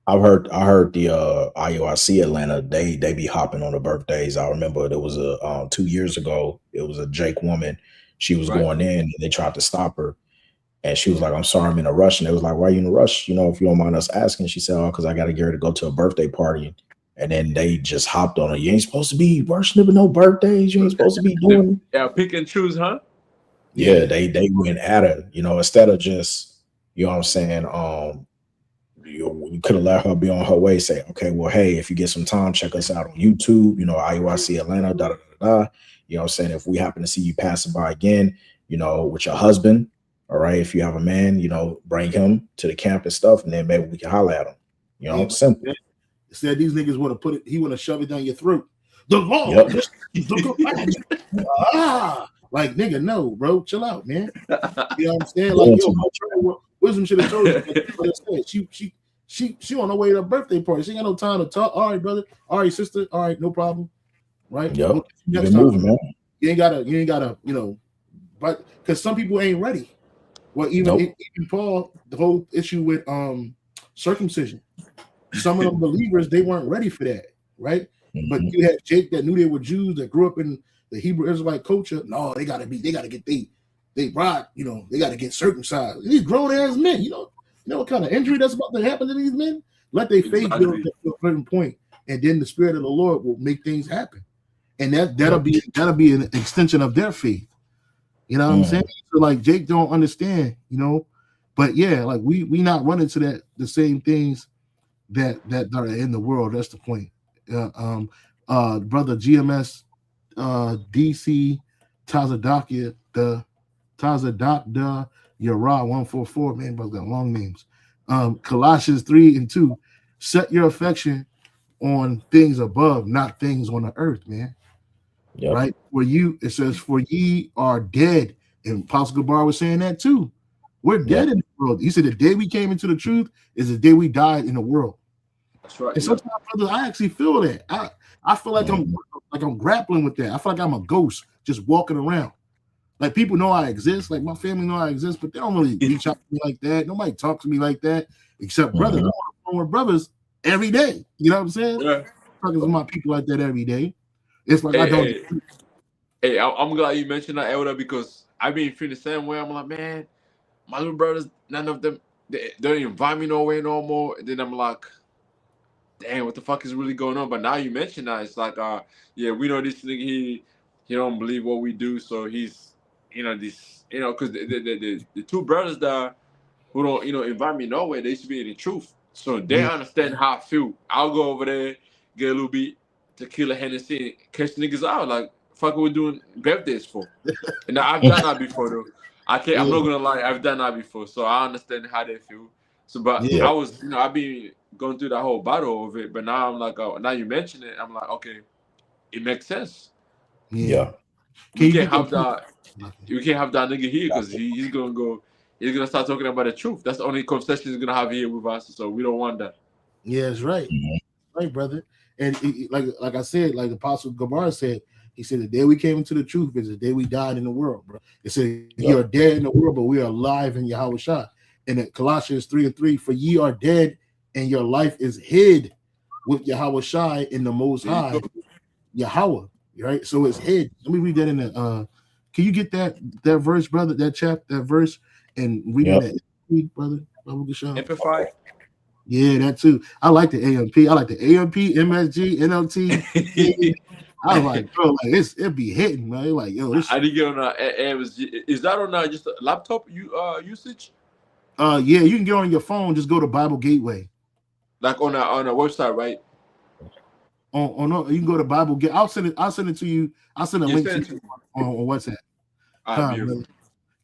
I heard the IUIC Atlanta, they be hopping on the birthdays. I remember there was a 2 years ago, it was a Jake woman. She was going in and they tried to stop her. And she was like, I'm sorry, I'm in a rush. And they was like, why are you in a rush? If you don't mind us asking. She said, oh, because I got to get her to go to a birthday party. And then they just hopped on her. You ain't supposed to be worshiping no birthdays. You ain't supposed to be doing. Yeah, pick and choose, huh? Yeah, they went at her, instead of just, you know what I'm saying, you could have let her be on her way, say, okay, well, hey, if you get some time, check us out on YouTube, IUIC Atlanta, da, da, da, da. You know what I'm saying? If we happen to see you passing by again, with your husband, all right, if you have a man, bring him to the camp and stuff, and then maybe we can holler at him. Simple. Said these niggas want to he want to shove it down your throat. The law. Like, nigga, no, bro, chill out, man. You know what I'm saying? Like, Wisdom should have told you. She on her way to a birthday party. She ain't got no time to talk. All right, brother. All right, sister. All right, no problem. Right? Yep. Next time, moving, man. You ain't gotta, but because some people ain't ready. Well, even Paul, the whole issue with circumcision. Some of them believers, they weren't ready for that, right? Mm-hmm. But you had Jake that knew they were Jews that grew up in the Hebrew Israelite culture. No, they gotta get they ride, they gotta get circumcised. These grown ass men, you know what kind of injury that's about to happen to these men? Let their faith build to a certain point, and then the Spirit of the Lord will make things happen. And that'll be an extension of their faith. You know what I'm saying? So like Jake don't understand, but yeah, like we not running to the same things that are in the world. That's the point. Brother GMS DC Tazadakia the Tazadakda Yara 144, man, brother got long names. Colossians 3:2, set your affection on things above, not things on the earth, man. Yep. Right? It says, for ye are dead. And Apostle Gabar was saying that too. We're dead in the world. He said the day we came into the truth is the day we died in the world. That's right. And sometimes, brother, I actually feel that. I feel like I'm grappling with that. I feel like I'm a ghost just walking around. Like people know I exist. Like my family know I exist, but they don't really reach out to me like that. Nobody talks to me like that, except brothers. I'm on the phone with brothers every day. You know what I'm saying? Yeah. Talking to my people like that every day. It's like I don't. Hey, I'm glad you mentioned that, Elder, because I've been feeling the same way. I'm like, man, my little brothers, none of them, they don't invite me nowhere no more. And then I'm like, damn, what the fuck is really going on? But now you mention that, it's like, yeah, we know this nigga, he don't believe what we do, so he's, this, because the two brothers that who don't, invite me nowhere, they should be in the truth. So they Yeah, understand how I feel. I'll go over there, get a little bit tequila, Hennessy, and catch niggas out. Like, fuck what we're doing birthdays for. And I've done that before, though. I'm yeah, not gonna lie, I've done that before. So I understand how they feel. So, but yeah, I Yep. was, I've been going through that whole battle of it. But now I'm like, now you mention it, I'm like, okay, it makes sense. yeah. Yeah. We Can you can't get have that? that. You can't have that nigga here because he's gonna go. He's gonna start talking about the truth. That's the only conversation he's gonna have here with us. So we don't want that. Yeah, it's right. Mhm. Right, brother. And like I said, like Apostle Gabar said, he said the day we came into the truth is the day we died in the world, bro. It said you Yep. are dead in the world, but we are alive in Yahweh Shah. And in Colossians 3:3, for ye are dead, and your life is hid with Yahweh Shai in the Most There you High, go. Yahweh. Right? So it's hid. Let me read that in the can you get that verse, brother? That verse and read Yep. that, brother. Bible Gasham. Amplify. Yeah, that too. I like the AMP. I like the AMP, MSG, NLT. I was like, bro, like it be hitting, man. Like, yo, this I didn't get on is that on just a laptop usage? yeah, you can get on your phone, just go to Bible Gateway. Like on a website, right? No, you can go to Bible Gate. I'll send it to you. I'll send a You link send to it you to on WhatsApp. beautiful. Brother.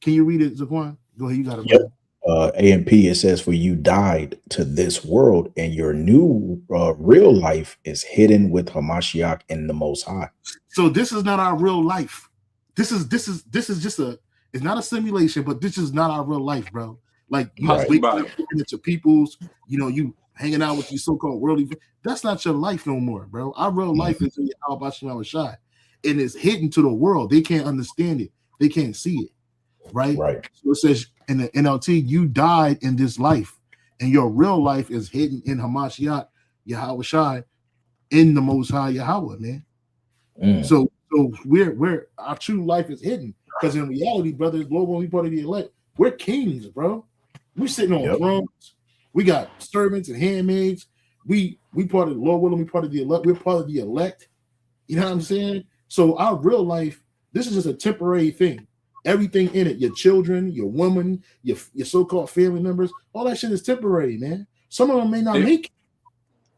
Can you read it, Zaquan? Go ahead, you got it, Yep. brother. AMP, it says, for you died to this world, and your new real life is hidden with Hamashiach in the Most High. So this is not our real life. This is just it's not a simulation, but this is not our real life, bro. Like you Right. waking up looking at your peoples, you hanging out with these so-called worldly. That's not your life no more, bro. Our real life is in Yahweh Shai, and it's hidden to the world. They can't understand it. They can't see it, right? Right. So it says in the NLT, you died in this life, and your real life is hidden in Hamashiach, Yahweh Shai, in the Most High Yahweh, man. Mm. So we're our true life is hidden, because in reality, brothers, global, we part of the elect. We're kings, bro. We're sitting on Yep. thrones. We got servants and handmaids. We part of the Lord willing, we part of the elect. We're part of the elect. You know what I'm saying? So our real life, this is just a temporary thing. Everything in it, your children, your woman, your so-called family members, all that shit is temporary, man. Some of them may not make it.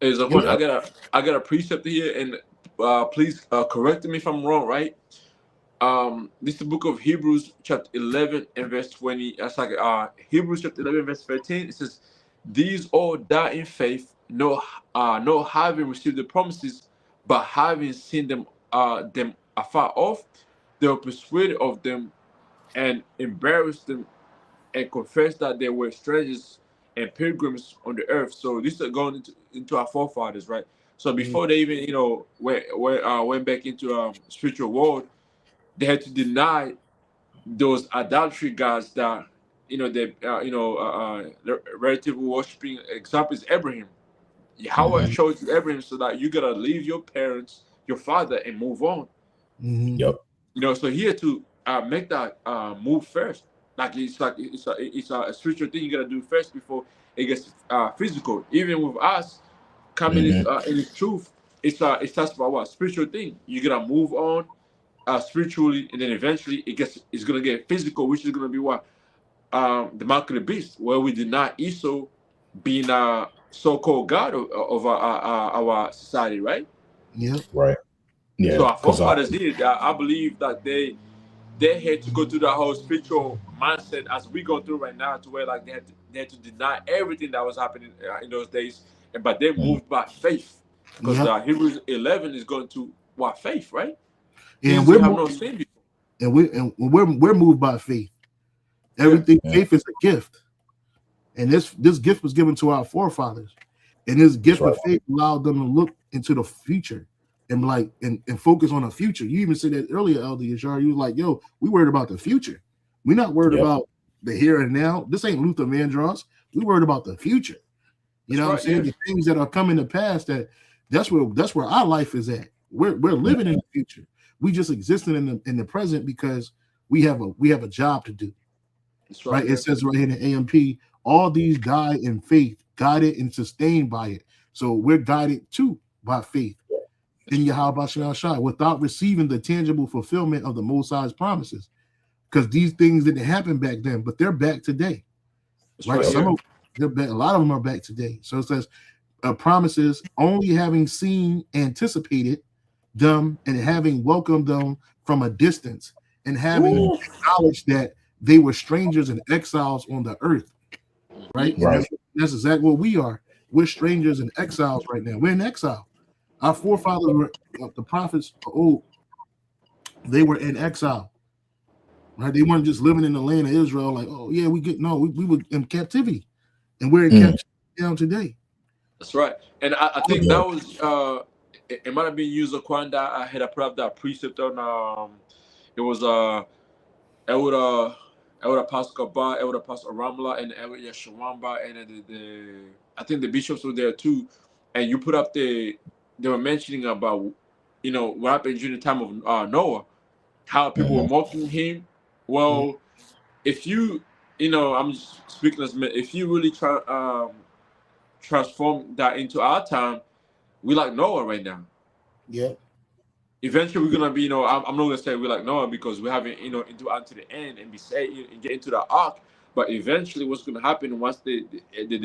Is a You know? I got a precept here, and please correct me if I'm wrong, right? This is the book of Hebrews, chapter 11 and verse 20. That's like Hebrews chapter 11, verse 13. It says, "These all die in faith, no having received the promises, but having seen them afar off, they were persuaded of them and embarrassed them and confessed that they were strangers and pilgrims on the earth." So this is going into our forefathers, right? So before they even, went back into spiritual world, they had to deny those idolatry gods that, the relative worshiping example is Abraham. Yahweh Mhm. showed to Abraham so that you gotta leave your parents, your father, and move on. Yep. So he had to make that move first. Like it's a spiritual thing you gotta do first before it gets physical. Even with us coming Mhm. in its truth, it starts by what spiritual thing. You gotta move on spiritually, and then eventually it's gonna get physical, which is gonna be what the mark of the beast, where we deny Esau being a so-called god of our society, right? Yep. Right. So Yeah. our Because forefathers did that. I believe that they had to go through that whole spiritual mindset as we go through right now, to where like they had to deny everything that was happening in those days, but they moved by faith, because Yep. Hebrews 11 is going to what faith, right? And Things we're we have mo- not seen before. we're moved by faith. Yeah. Everything, faith is a gift, and this gift was given to our forefathers, and this that's gift right. of faith allowed them to look into the future and and focus on the future. You even said that earlier, Elder Yashar. You was like, "Yo, we worried about the future. We're not worried Yep. about the here and now. This ain't Luther Vandross. We worried about the future. You That's know what I'm right. saying? Yeah. The things that are coming to pass. That's where our life is at. We're living in the future. We just existing in the present because we have a job to do. That's Right? right. It Yeah. says right here in the AMP, all these die in faith, guided and sustained by it. So we're guided too by faith in Yahweh Shai without receiving the tangible fulfillment of the Most High's promises. Because these things didn't happen back then, but they're back today. Right? Some of they're back, a lot of them are back today. So it says promises only having seen, anticipated them, and having welcomed them from a distance, and having acknowledged that they were strangers and exiles on the earth. Right? And that's exactly what we are. We're strangers and exiles right now. We're in exile. Our forefathers were the prophets of old. They were in exile. Right? They weren't just living in the land of Israel, like, oh yeah, we were in captivity, and we're in captivity now today. That's right. And I think that was it might have been used Quanda. I had put up that precept on it was Elder Apostle Kaba, Elder Apostle Ramla, and Elder Yeshawamba, and the I think the bishops were there too. And you put up they were mentioning about what happened during the time of Noah, how people were mocking him. Well, if I'm just speaking as if you really transform that into our time, we like Noah right now. Yeah. Eventually, we're gonna be, I'm not gonna say we like Noah because we haven't, unto the end and be saved and get into the ark. But eventually, what's gonna happen once the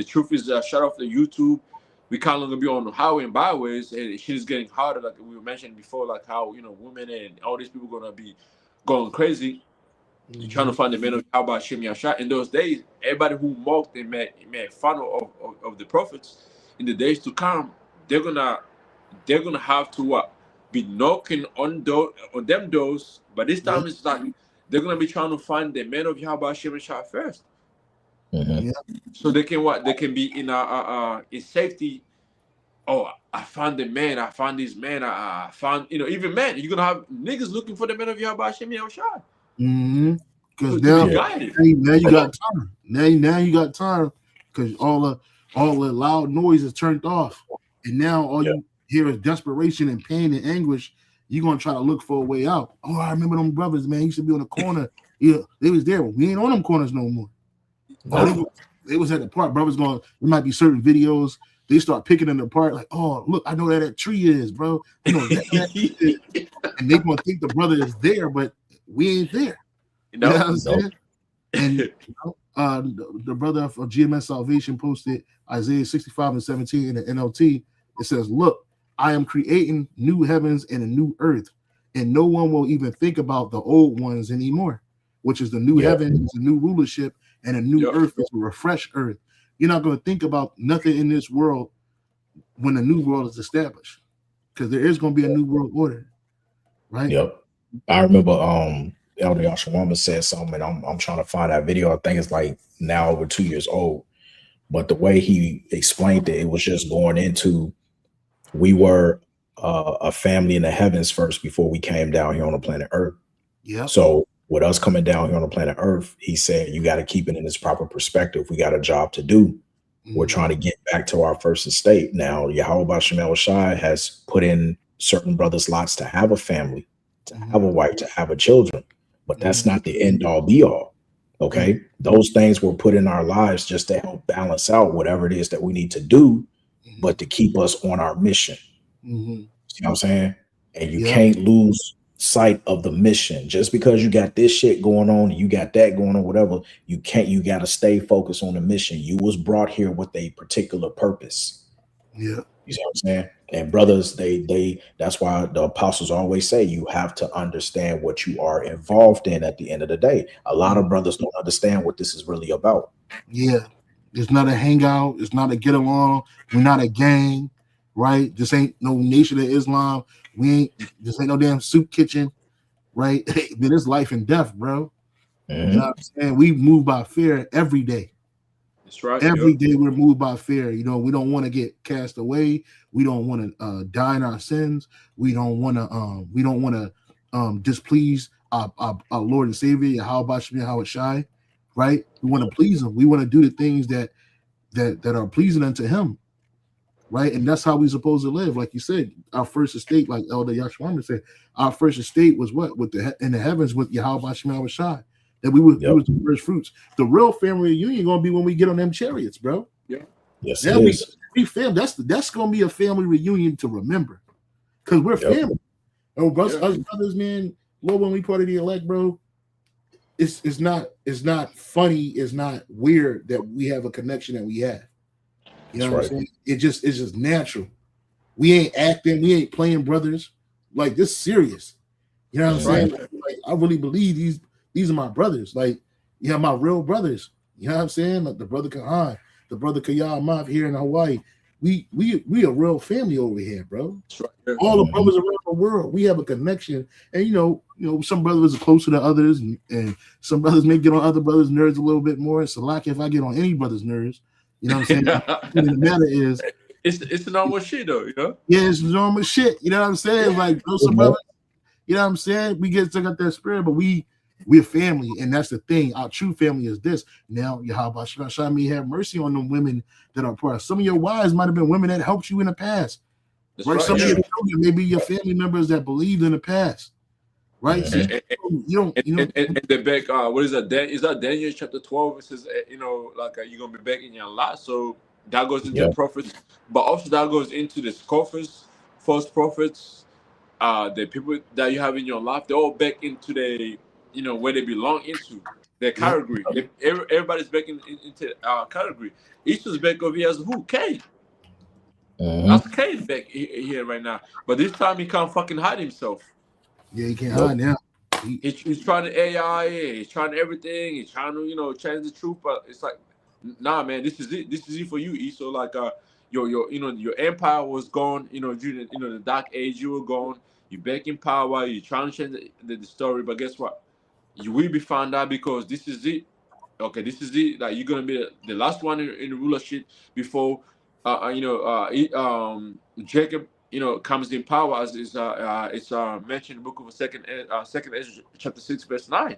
truth is shut off the YouTube, we kind of gonna be on the highway and byways, and shit is getting harder. Like we were mentioning before, like how women and all these people gonna be going crazy. You're trying to find the men of Yahweh Shem Yashai. In those days, everybody who mocked and made fun of the prophets in the days to come, they're gonna have to be knocking on them doors. But this time it's like they're gonna be trying to find the men of Yahweh Shem Yashai first, so they can be in safety. Oh, I found the man. I found this man. I found even men. You're gonna have niggas looking for the men of Yahweh Shem Yashai. Because now you got time. Now you got time because all the loud noise is turned off, and now all you hear is desperation and pain and anguish. You're gonna try to look for a way out. Oh, I remember them brothers, man. He used to be on the corner. Yeah, they was there. We ain't on them corners no more. They was at the park. Brothers going. There might be certain videos. They start picking them apart. Like, oh, look, I know where that tree is, bro. That is. And they gonna think the brother is there, but we ain't there. You know what I'm saying? And the brother of GMS Salvation posted Isaiah 65:17 in the NLT. It says, "Look, I am creating new heavens and a new earth, and no one will even think about the old ones anymore." Which is the new heavens, a new rulership, and a new earth is a refreshed earth. You're not going to think about nothing in this world when the new world is established, because there is going to be a new world order, right? Yep. I remember Elder Yashawama said something, and I'm trying to find that video. I think it's like now over 2 years old. But the way he explained it, it was just going into we were a family in the heavens first before we came down here on the planet Earth. Yeah. So with us coming down here on the planet Earth, he said you got to keep it in its proper perspective. We got a job to do. We're trying to get back to our first estate. Now, Yahweh Shem Shai has put in certain brothers' lots to have a family, to have a wife, to have a children. But that's not the end all be all. Okay. Those things were put in our lives just to help balance out whatever it is that we need to do, but to keep us on our mission. See what I'm saying? And you can't lose sight of the mission. Just because you got this shit going on, you got that going on, whatever, you got to stay focused on the mission. You was brought here with a particular purpose. Yeah. You see what I'm saying? And brothers, they that's why the apostles always say you have to understand what you are involved in at the end of the day. A lot of brothers don't understand what this is really about. Yeah. It's not a hangout. It's not a get along. We're not a gang, right? This ain't no Nation of Islam. This ain't no damn soup kitchen, right? Man, it's life and death, bro. You know what I'm saying? We move by fear every day. That's right. Every day we're moved by fear. We don't want to get cast away. We don't want to die in our sins. We don't want to displease our Lord and Savior, Yahweh Shai, right? We want to please him. We want to do the things that are pleasing unto him, right? And that's how we're supposed to live. Like you said, our first estate, like Elder Yashwanda said, our first estate was what? In the heavens with Yahweh Shai. That we was the first fruits. The real family reunion gonna be when we get on them chariots, bro. Yeah. Yes, Then we We family. That's gonna be a family reunion to remember, because we're family. Oh, us brothers, man. Well, when we part of the elect, bro, it's not funny. It's not weird that we have a connection that we have. You know what I'm saying? It's just natural. We ain't acting. We ain't playing brothers. Like, this is serious. You know what I'm saying? Like, I really believe these are my brothers. Like, yeah, my real brothers. You know what I'm saying? Like the brother Kahan, the brother Kayal Mav here in Hawaii. We a real family over here, bro. Right. All the brothers around the world, we have a connection. And you know, some brothers are closer to others, and some brothers may get on other brothers' nerves a little bit more. So, like, if I get on any brother's nerves, you know what I'm saying? The matter is, it's normal shit, though. You know? Yeah, it's normal shit. You know what I'm saying? Like, some brothers, you know what I'm saying? We get took out that spirit, but we're family, and that's the thing. Our true family is this. Now, Yahweh Shah may have mercy on them women that are part. Some of your wives might have been women that helped you in the past. Right? Some of your children may be your family members that believed in the past. Right? So and the back, what is that? Is that Daniel chapter 12? It says, you're gonna be back in your lot. So that goes into the prophets, but also that goes into the scoffers, false prophets, the people that you have in your life. They're all back into the, where they belong into their category. Everybody's back into category. Each back over here as who? Cain. That's Cain back here right now. But this time he can't fucking hide himself. Yeah, he can't hide now. He's trying to AI. He's trying to everything. He's trying to, change the truth. But it's like, nah, man, this is it. This is it for you, E. So like, your empire was gone. During the dark age, you were gone. You're back in power. You're trying to change the story. But guess what? You will be found out because this is it. Okay, this is it. Like, you're gonna be the last one in the rulership before, Jacob, comes in power, as is it's mentioned in the book of Second Ezra, chapter 6, verse 9.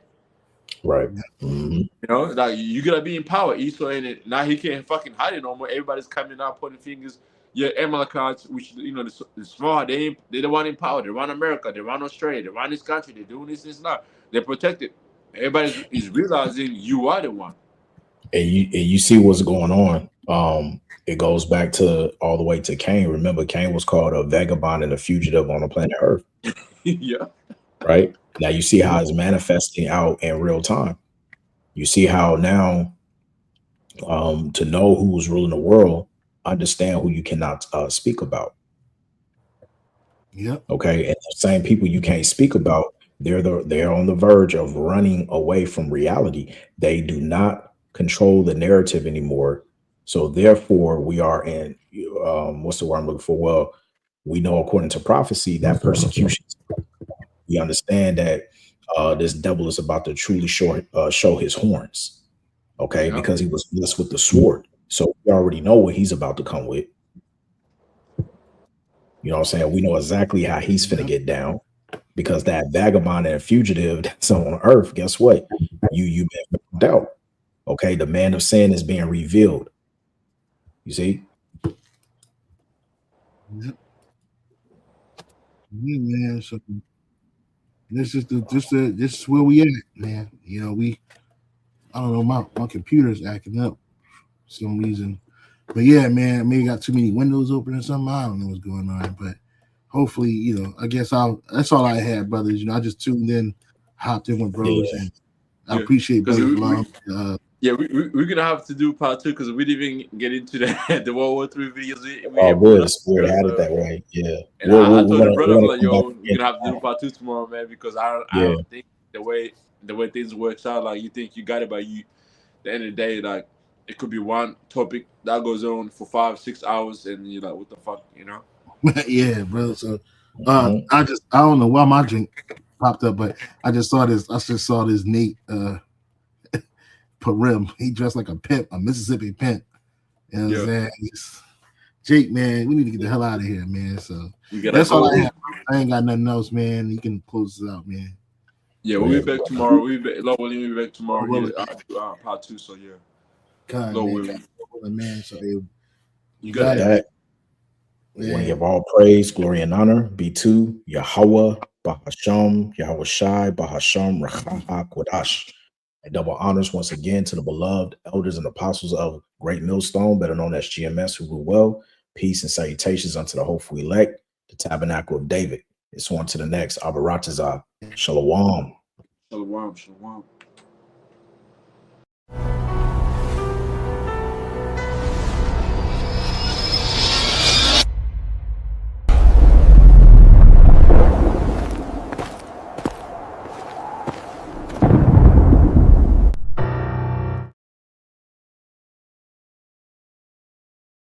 Right. Like, you're gonna be in power, Esau, and now he can't fucking hide it no more. Everybody's coming out pointing fingers. Yeah, Amalekites, which the small, they're the one in power. They run America, they run Australia, they run this country, they're doing this now. They're protected. Everybody is realizing you are the one. And you see what's going on. It goes back to all the way to Cain. Remember, Cain was called a vagabond and a fugitive on the planet Earth. Yeah. Right? Now you see how it's manifesting out in real time. You see how now, to know who's ruling the world, understand who you cannot speak about. Yeah. Okay. And the same people you can't speak about, they're on the verge of running away from reality. They do not control the narrative anymore. So therefore, we are in what's the word I'm looking for? Well, we know according to prophecy that persecution. We understand that this devil is about to truly show his horns. Okay, because he was blessed with the sword. So we already know what he's about to come with. You know what I'm saying? We know exactly how he's finna get down, because that vagabond and fugitive that's on earth, guess what? You've been found out. Okay, the man of sin is being revealed. You see? Yep. Yeah, man. So this is where we at, man. I don't know, my computer's acting up for some reason. But yeah, man, maybe got too many windows open or something. I don't know what's going on, but hopefully, I guess that's all I had, brothers. I just tuned in, hopped in with bros, and I appreciate brothers' love. We're gonna have to do part 2 because we didn't even get into the WW3 videos. We had it that way, yeah. And I told the brother, like, yo, we're gonna have to do part 2 tomorrow, man, because I don't think the way things works out, like, you think you got it, but at the end of the day, like, it could be one topic that goes on for 5-6 hours, and you're like, what the fuck, Yeah, bro. So I don't know why my drink popped up, but I just saw this Nate Parim. He dressed like a pimp, a Mississippi pimp. You know what I'm saying? Jake, man, we need to get the hell out of here, man. So that's all I have. I ain't got nothing else, man. You can close this out, man. Yeah, we'll be back tomorrow. We'll be back tomorrow. Part 2. So yeah. God, man. So you got that. We want to give all praise, glory, and honor be to Yahweh, Bahasham, Yahweh Shai, Bahasham, Rachaha, Kodash. And double honors once again to the beloved elders and apostles of Great Millstone, better known as GMS, who grew well. Peace and salutations unto the hopeful elect, the tabernacle of David. It's on to the next. Abaratazah. Shalom. Shalom, shalom.